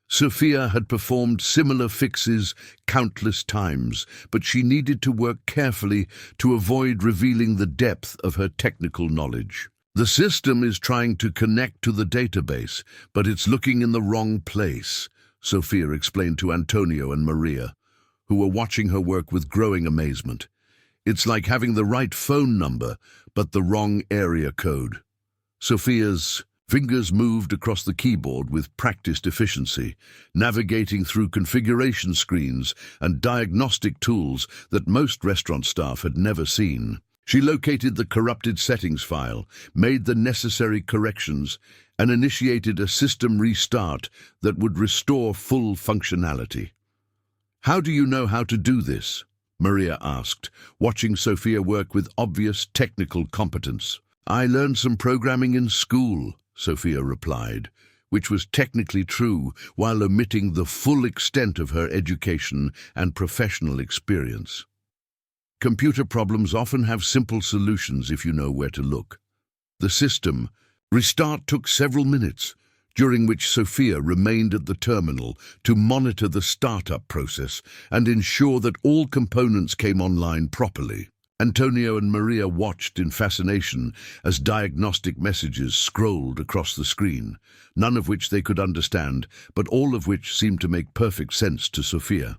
Sofia had performed similar fixes countless times, but she needed to work carefully to avoid revealing the depth of her technical knowledge. The system is trying to connect to the database, but it's looking in the wrong place, Sofia explained to Antonio and Maria, who were watching her work with growing amazement. It's like having the right phone number, but the wrong area code. Sofia's fingers moved across the keyboard with practiced efficiency, navigating through configuration screens and diagnostic tools that most restaurant staff had never seen. She located the corrupted settings file, made the necessary corrections, and initiated a system restart that would restore full functionality. "How do you know how to do this?" Maria asked, watching Sofia work with obvious technical competence. "I learned some programming in school," Sofia replied, which was technically true while omitting the full extent of her education and professional experience. Computer problems often have simple solutions if you know where to look. The system restart took several minutes, during which Sofia remained at the terminal to monitor the startup process and ensure that all components came online properly. Antonio and Maria watched in fascination as diagnostic messages scrolled across the screen, none of which they could understand, but all of which seemed to make perfect sense to Sofia.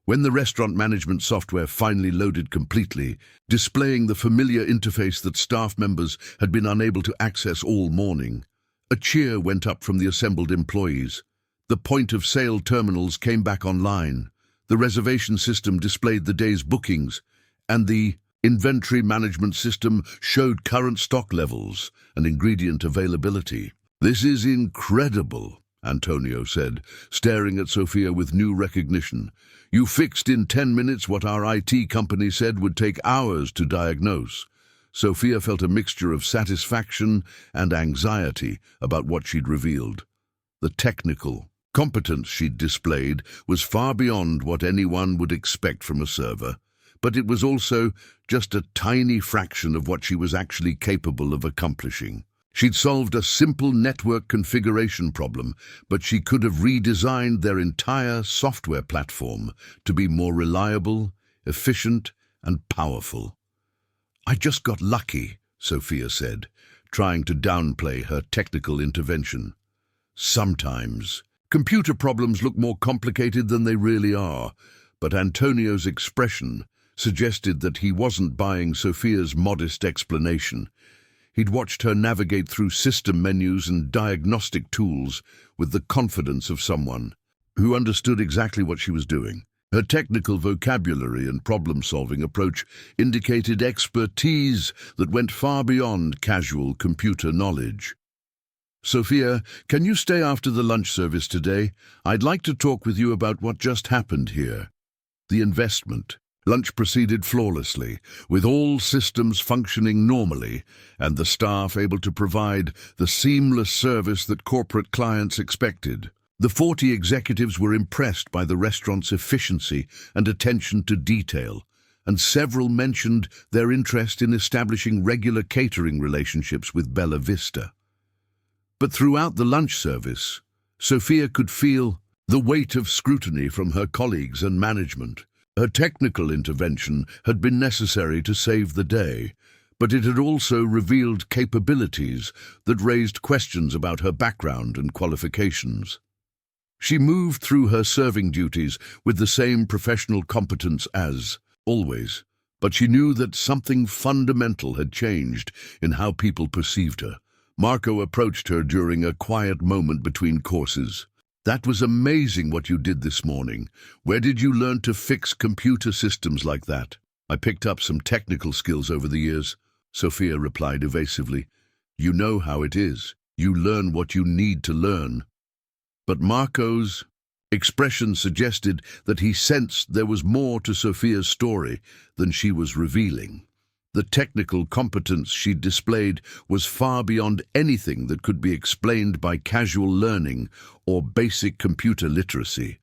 When the restaurant management software finally loaded completely, displaying the familiar interface that staff members had been unable to access all morning, a cheer went up from the assembled employees. The point-of-sale terminals came back online, the reservation system displayed the day's bookings, and the inventory management system showed current stock levels and ingredient availability. "This is incredible," Antonio said, staring at Sofia with new recognition. "You fixed in 10 minutes what our IT company said would take hours to diagnose." Sofia felt a mixture of satisfaction and anxiety about what she'd revealed. The technical competence she'd displayed was far beyond what anyone would expect from a server, but it was also just a tiny fraction of what she was actually capable of accomplishing. She'd solved a simple network configuration problem, but she could have redesigned their entire software platform to be more reliable, efficient, and powerful. "I just got lucky," Sofia said, trying to downplay her technical intervention. "Sometimes computer problems look more complicated than they really are," but Antonio's expression suggested that he wasn't buying Sofia's modest explanation. He'd watched her navigate through system menus and diagnostic tools with the confidence of someone who understood exactly what she was doing. Her technical vocabulary and problem-solving approach indicated expertise that went far beyond casual computer knowledge. "Sofia, can you stay after the lunch service today? I'd like to talk with you about what just happened here." The investment. Lunch proceeded flawlessly, with all systems functioning normally and the staff able to provide the seamless service that corporate clients expected. The 40 executives were impressed by the restaurant's efficiency and attention to detail, and several mentioned their interest in establishing regular catering relationships with Bella Vista. But throughout the lunch service, Sofia could feel the weight of scrutiny from her colleagues and management. Her technical intervention had been necessary to save the day, but it had also revealed capabilities that raised questions about her background and qualifications. She moved through her serving duties with the same professional competence as always, but she knew that something fundamental had changed in how people perceived her. Marco approached her during a quiet moment between courses. "That was amazing what you did this morning. Where did you learn to fix computer systems like that?" "I picked up some technical skills over the years," Sofia replied evasively. "You know how it is. You learn what you need to learn." But Marco's expression suggested that he sensed there was more to Sofia's story than she was revealing. The technical competence she displayed was far beyond anything that could be explained by casual learning or basic computer literacy.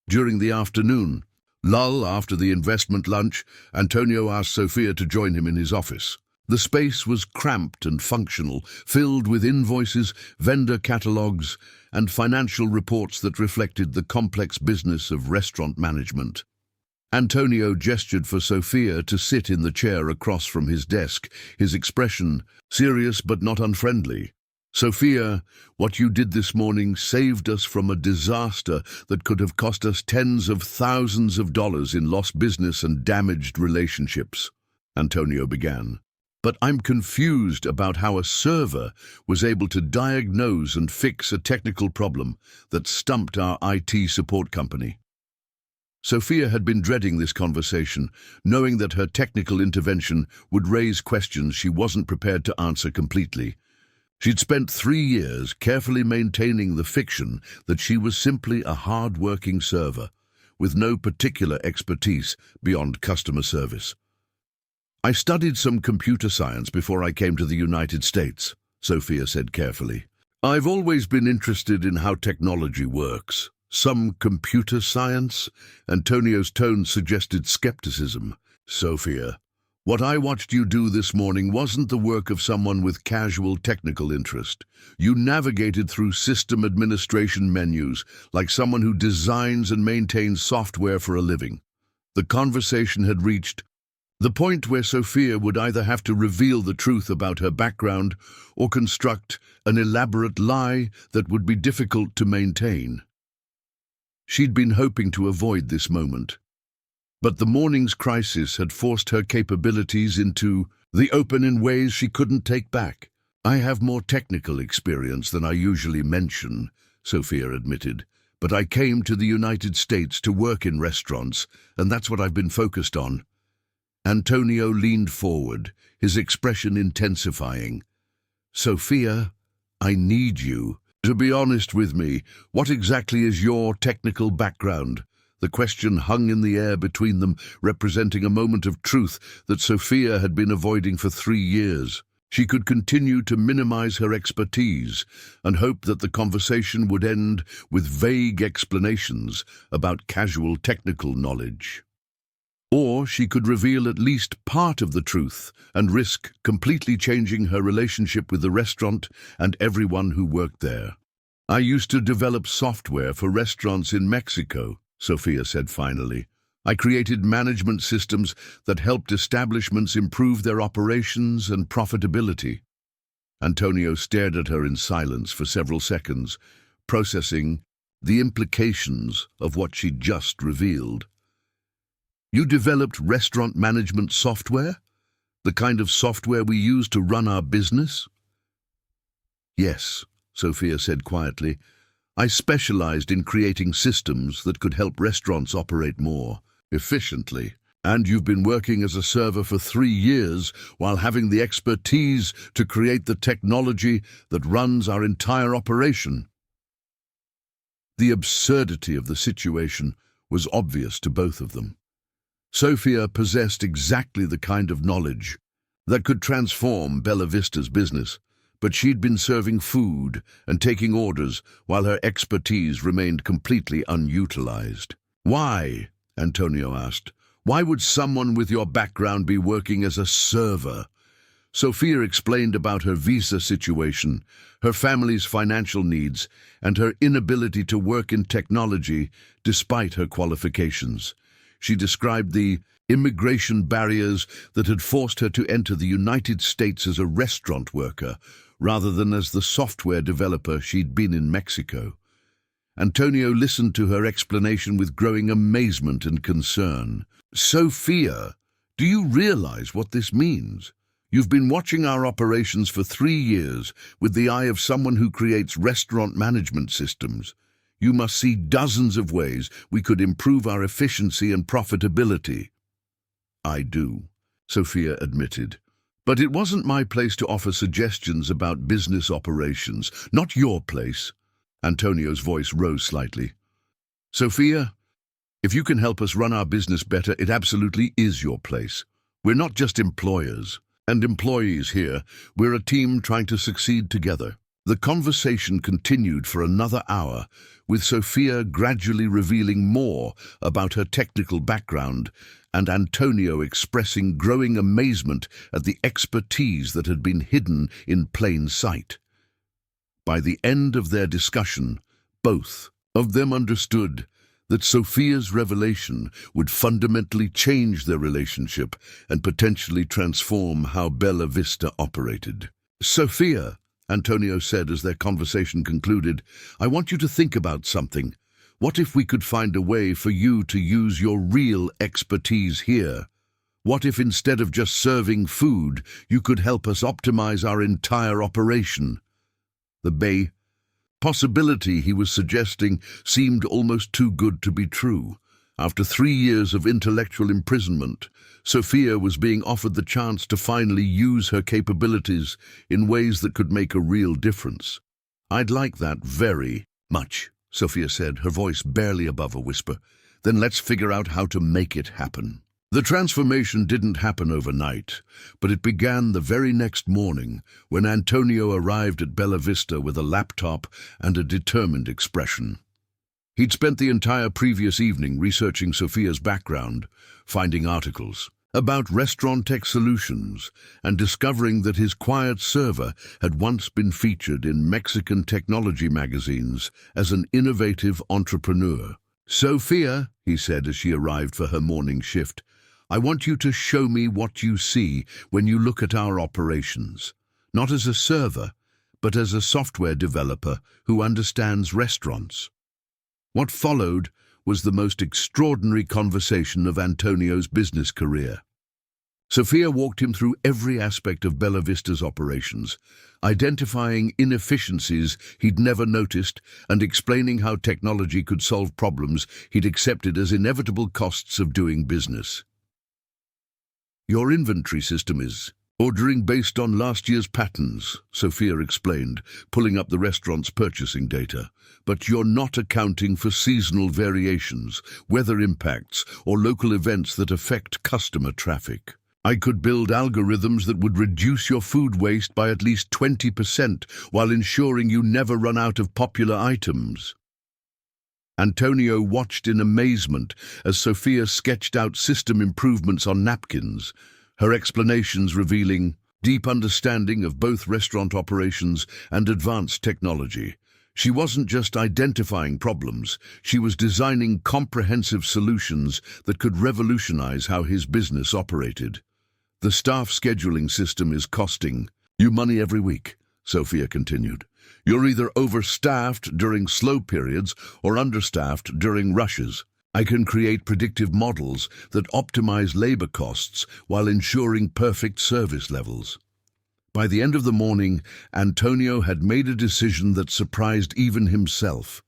During the afternoon lull after the investment lunch, Antonio asked Sofia to join him in his office. The space was cramped and functional, filled with invoices, vendor catalogues, and financial reports that reflected the complex business of restaurant management. Antonio gestured for Sofia to sit in the chair across from his desk, his expression serious but not unfriendly. "Sofia, what you did this morning saved us from a disaster that could have cost us tens of thousands of dollars in lost business and damaged relationships," Antonio began. "But I'm confused about how a server was able to diagnose and fix a technical problem that stumped our IT support company." Sofia had been dreading this conversation, knowing that her technical intervention would raise questions she wasn't prepared to answer completely. She'd spent 3 years carefully maintaining the fiction that she was simply a hard-working server, with no particular expertise beyond customer service. "I studied some computer science before I came to the United States," Sofia said carefully. "I've always been interested in how technology works." "Some computer science?" Antonio's tone suggested skepticism. "Sofia, what I watched you do this morning wasn't the work of someone with casual technical interest. You navigated through system administration menus like someone who designs and maintains software for a living." The conversation had reached the point where Sofia would either have to reveal the truth about her background or construct an elaborate lie that would be difficult to maintain. She'd been hoping to avoid this moment, but the morning's crisis had forced her capabilities into the open in ways she couldn't take back. "I have more technical experience than I usually mention," Sofia admitted, "but I came to the United States to work in restaurants, and that's what I've been focused on." Antonio leaned forward, his expression intensifying. "Sofia, I need you to be honest with me. What exactly is your technical background?" The question hung in the air between them, representing a moment of truth that Sofia had been avoiding for 3 years. She could continue to minimize her expertise and hope that the conversation would end with vague explanations about casual technical knowledge. Or she could reveal at least part of the truth and risk completely changing her relationship with the restaurant and everyone who worked there. "I used to develop software for restaurants in Mexico," Sofia said finally. "I created management systems that helped establishments improve their operations and profitability." Antonio stared at her in silence for several seconds, processing the implications of what she'd just revealed. "You developed restaurant management software? The kind of software we use to run our business?" "Yes," Sofia said quietly. "I specialized in creating systems that could help restaurants operate more efficiently. And you've been working as a server for 3 years while having the expertise to create the technology that runs our entire operation." The absurdity of the situation was obvious to both of them. Sofia possessed exactly the kind of knowledge that could transform Bella Vista's business, but she'd been serving food and taking orders while her expertise remained completely unutilized. "Why?" Antonio asked. "Why would someone with your background be working as a server?" Sofia explained about her visa situation, her family's financial needs, and her inability to work in technology despite her qualifications. She described the immigration barriers that had forced her to enter the United States as a restaurant worker, rather than as the software developer she'd been in Mexico. Antonio listened to her explanation with growing amazement and concern. "Sofia, do you realize what this means? You've been watching our operations for 3 years with the eye of someone who creates restaurant management systems. You must see dozens of ways we could improve our efficiency and profitability." "I do," Sofia admitted. "But it wasn't my place to offer suggestions about business operations, not your place." Antonio's voice rose slightly. Sofia, if you can help us run our business better, it absolutely is your place. We're not just employers and employees here. We're a team trying to succeed together. The conversation continued for another hour, with Sofia gradually revealing more about her technical background and Antonio expressing growing amazement at the expertise that had been hidden in plain sight. By the end of their discussion, both of them understood that Sofia's revelation would fundamentally change their relationship and potentially transform how Bella Vista operated. "Sofia," Antonio said as their conversation concluded, "I want you to think about something. What if we could find a way for you to use your real expertise here? What if instead of just serving food, you could help us optimize our entire operation?" The possibility he was suggesting seemed almost too good to be true. After 3 years of intellectual imprisonment, Sofia was being offered the chance to finally use her capabilities in ways that could make a real difference. "I'd like that very much," Sofia said, her voice barely above a whisper. "Then let's figure out how to make it happen." The transformation didn't happen overnight, but it began the very next morning when Antonio arrived at Bella Vista with a laptop and a determined expression. He'd spent the entire previous evening researching Sofia's background, finding articles about restaurant tech solutions, and discovering that his quiet server had once been featured in Mexican technology magazines as an innovative entrepreneur. "Sofia," he said as she arrived for her morning shift, "I want you to show me what you see when you look at our operations, not as a server, but as a software developer who understands restaurants." What followed was the most extraordinary conversation of Antonio's business career. Sofia walked him through every aspect of Bella Vista's operations, identifying inefficiencies he'd never noticed and explaining how technology could solve problems he'd accepted as inevitable costs of doing business. "Your inventory system is ordering based on last year's patterns," Sofia explained, pulling up the restaurant's purchasing data. "But you're not accounting for seasonal variations, weather impacts, or local events that affect customer traffic. I could build algorithms that would reduce your food waste by at least 20% while ensuring you never run out of popular items." Antonio watched in amazement as Sofia sketched out system improvements on napkins, her explanations revealing deep understanding of both restaurant operations and advanced technology. She wasn't just identifying problems, she was designing comprehensive solutions that could revolutionize how his business operated. "The staff scheduling system is costing you money every week," Sofia continued. "You're either overstaffed during slow periods or understaffed during rushes. I can create predictive models that optimize labor costs while ensuring perfect service levels." By the end of the morning, Antonio had made a decision that surprised even himself.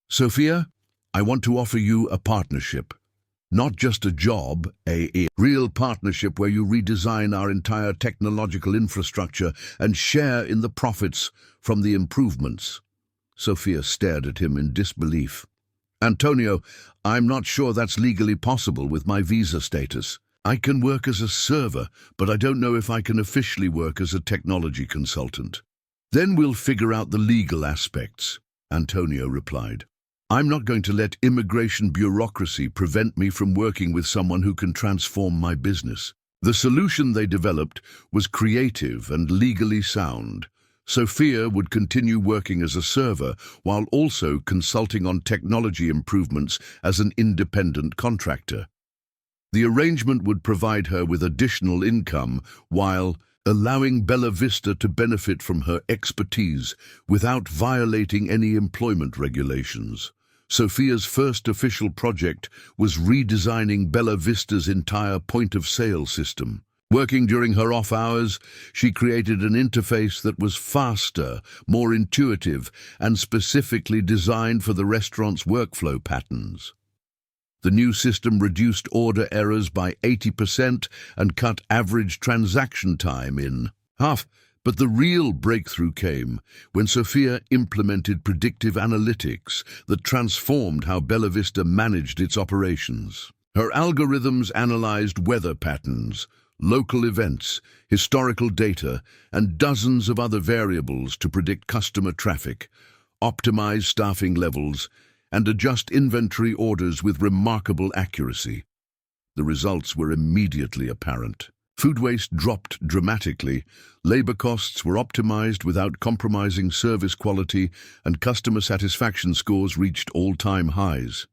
"Sofia, I want to offer you a partnership. Not just a job, a real partnership where you redesign our entire technological infrastructure and share in the profits from the improvements." Sofia stared at him in disbelief. "Antonio, I'm not sure that's legally possible with my visa status. I can work as a server, but I don't know if I can officially work as a technology consultant." "Then we'll figure out the legal aspects," Antonio replied. "I'm not going to let immigration bureaucracy prevent me from working with someone who can transform my business." The solution they developed was creative and legally sound. Sofia would continue working as a server while also consulting on technology improvements as an independent contractor. The arrangement would provide her with additional income while allowing Bella Vista to benefit from her expertise without violating any employment regulations. Sofia's first official project was redesigning Bella Vista's entire point-of-sale system. Working during her off hours, she created an interface that was faster, more intuitive, and specifically designed for the restaurant's workflow patterns. The new system reduced order errors by 80% and cut average transaction time in half. But the real breakthrough came when Sofia implemented predictive analytics that transformed how Bella Vista managed its operations. Her algorithms analyzed weather patterns, local events, historical data, and dozens of other variables to predict customer traffic, optimize staffing levels, and adjust inventory orders with remarkable accuracy. The results were immediately apparent. Food waste dropped dramatically, labor costs were optimized without compromising service quality, and customer satisfaction scores reached all-time highs.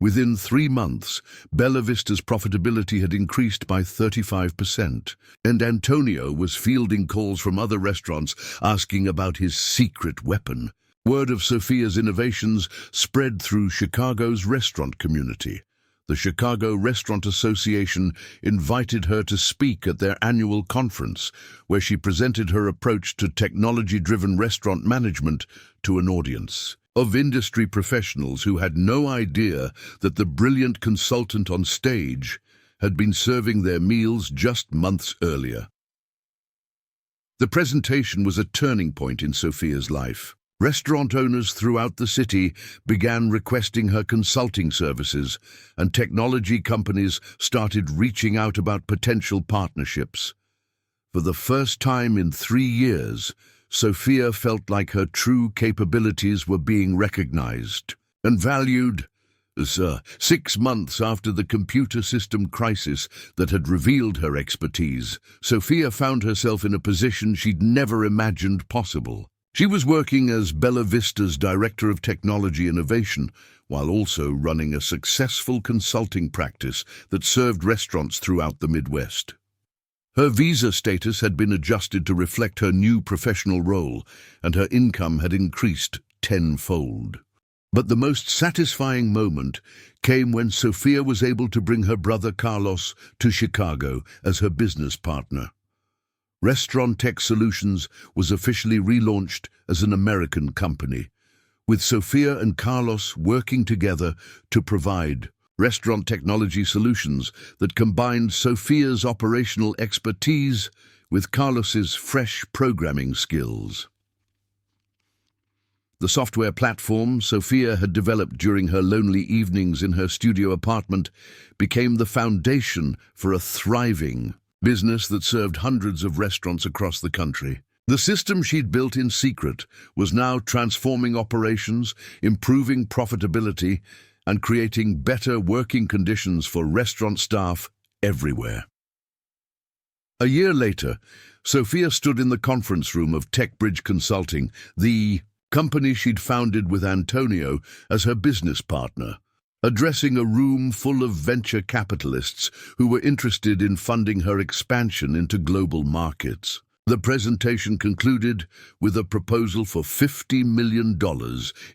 Within 3 months, Bella Vista's profitability had increased by 35%, and Antonio was fielding calls from other restaurants asking about his secret weapon. Word of Sofia's innovations spread through Chicago's restaurant community. The Chicago Restaurant Association invited her to speak at their annual conference, where she presented her approach to technology-driven restaurant management to an audience of industry professionals who had no idea that the brilliant consultant on stage had been serving their meals just months earlier. The presentation was a turning point in Sofia's life. Restaurant owners throughout the city began requesting her consulting services, and technology companies started reaching out about potential partnerships. For the first time in 3 years, Sofia felt like her true capabilities were being recognized and valued. 6 months after the computer system crisis that had revealed her expertise, Sofia found herself in a position she'd never imagined possible. She was working as Bella Vista's Director of Technology Innovation, while also running a successful consulting practice that served restaurants throughout the Midwest. Her visa status had been adjusted to reflect her new professional role, and her income had increased tenfold. But the most satisfying moment came when Sofia was able to bring her brother Carlos to Chicago as her business partner. Restaurant Tech Solutions was officially relaunched as an American company, with Sofia and Carlos working together to provide restaurant technology solutions that combined Sofia's operational expertise with Carlos's fresh programming skills. The software platform Sofia had developed during her lonely evenings in her studio apartment became the foundation for a thriving business that served hundreds of restaurants across the country. The system she'd built in secret was now transforming operations, improving profitability, and creating better working conditions for restaurant staff everywhere. A year later, Sofia stood in the conference room of TechBridge Consulting, the company she'd founded with Antonio as her business partner, addressing a room full of venture capitalists who were interested in funding her expansion into global markets. The presentation concluded with a proposal for $50 million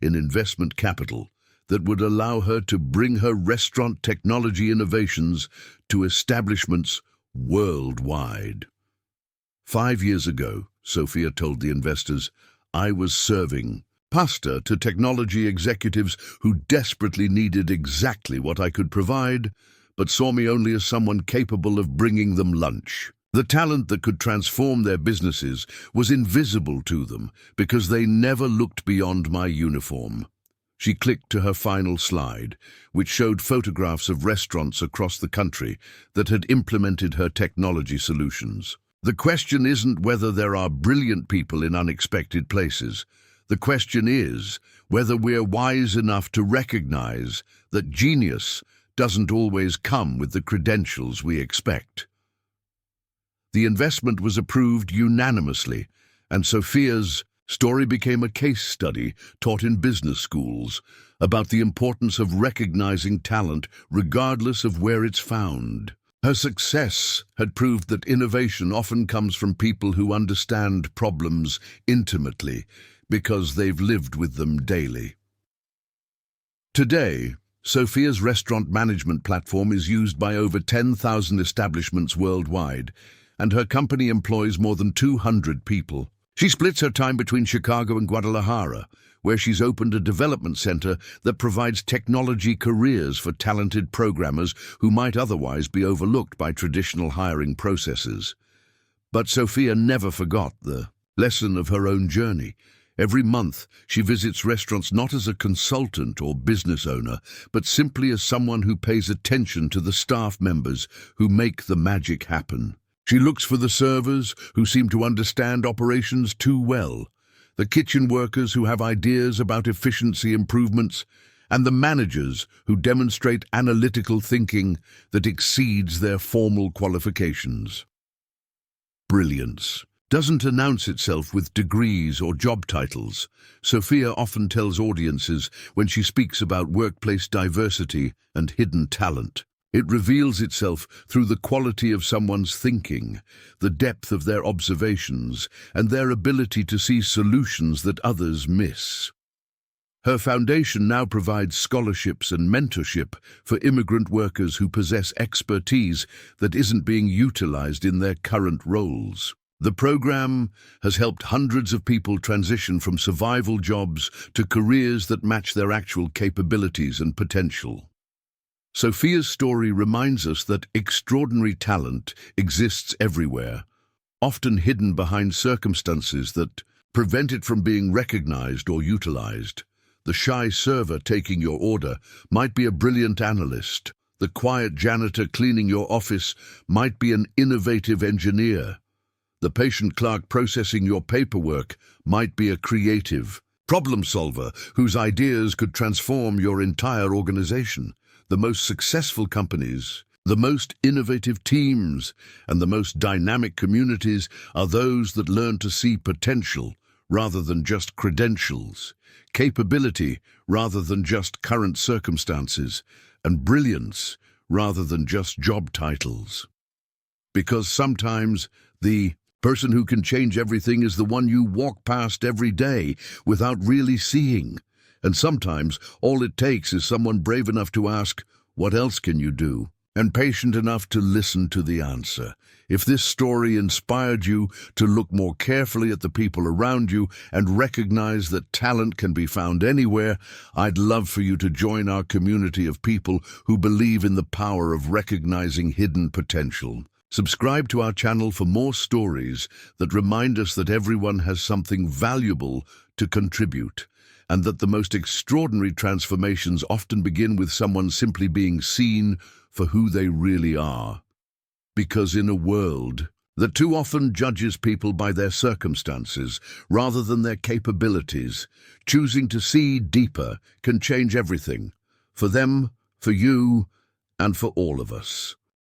in investment capital that would allow her to bring her restaurant technology innovations to establishments worldwide. 5 years ago, Sofia told the investors, I was serving pasta to technology executives who desperately needed exactly what I could provide, but saw me only as someone capable of bringing them lunch. The talent that could transform their businesses was invisible to them because they never looked beyond my uniform. She clicked to her final slide, which showed photographs of restaurants across the country that had implemented her technology solutions. The question isn't whether there are brilliant people in unexpected places. The question is whether we're wise enough to recognize that genius doesn't always come with the credentials we expect. The investment was approved unanimously, and Sofia's story became a case study taught in business schools about the importance of recognizing talent regardless of where it's found. Her success had proved that innovation often comes from people who understand problems intimately because they've lived with them daily. Today, Sofia's restaurant management platform is used by over 10,000 establishments worldwide, and her company employs more than 200 people. She splits her time between Chicago and Guadalajara, where she's opened a development center that provides technology careers for talented programmers who might otherwise be overlooked by traditional hiring processes. But Sofia never forgot the lesson of her own journey. Every month, she visits restaurants not as a consultant or business owner, but simply as someone who pays attention to the staff members who make the magic happen. She looks for the servers who seem to understand operations too well, the kitchen workers who have ideas about efficiency improvements, and the managers who demonstrate analytical thinking that exceeds their formal qualifications. Brilliance doesn't announce itself with degrees or job titles. Sofia often tells audiences when she speaks about workplace diversity and hidden talent. It reveals itself through the quality of someone's thinking, the depth of their observations, and their ability to see solutions that others miss. Her foundation now provides scholarships and mentorship for immigrant workers who possess expertise that isn't being utilized in their current roles. The program has helped hundreds of people transition from survival jobs to careers that match their actual capabilities and potential. Sofia's story reminds us that extraordinary talent exists everywhere, often hidden behind circumstances that prevent it from being recognized or utilized. The shy server taking your order might be a brilliant analyst. The quiet janitor cleaning your office might be an innovative engineer. The patient clerk processing your paperwork might be a creative problem solver whose ideas could transform your entire organization. The most successful companies, the most innovative teams, and the most dynamic communities are those that learn to see potential rather than just credentials, capability rather than just current circumstances, and brilliance rather than just job titles. Because sometimes the person who can change everything is the one you walk past every day without really seeing. And sometimes all it takes is someone brave enough to ask, "What else can you do?" and patient enough to listen to the answer. If this story inspired you to look more carefully at the people around you and recognize that talent can be found anywhere, I'd love for you to join our community of people who believe in the power of recognizing hidden potential. Subscribe to our channel for more stories that remind us that everyone has something valuable to contribute, and that the most extraordinary transformations often begin with someone simply being seen for who they really are. Because in a world that too often judges people by their circumstances rather than their capabilities, choosing to see deeper can change everything, for them, for you, and for all of us.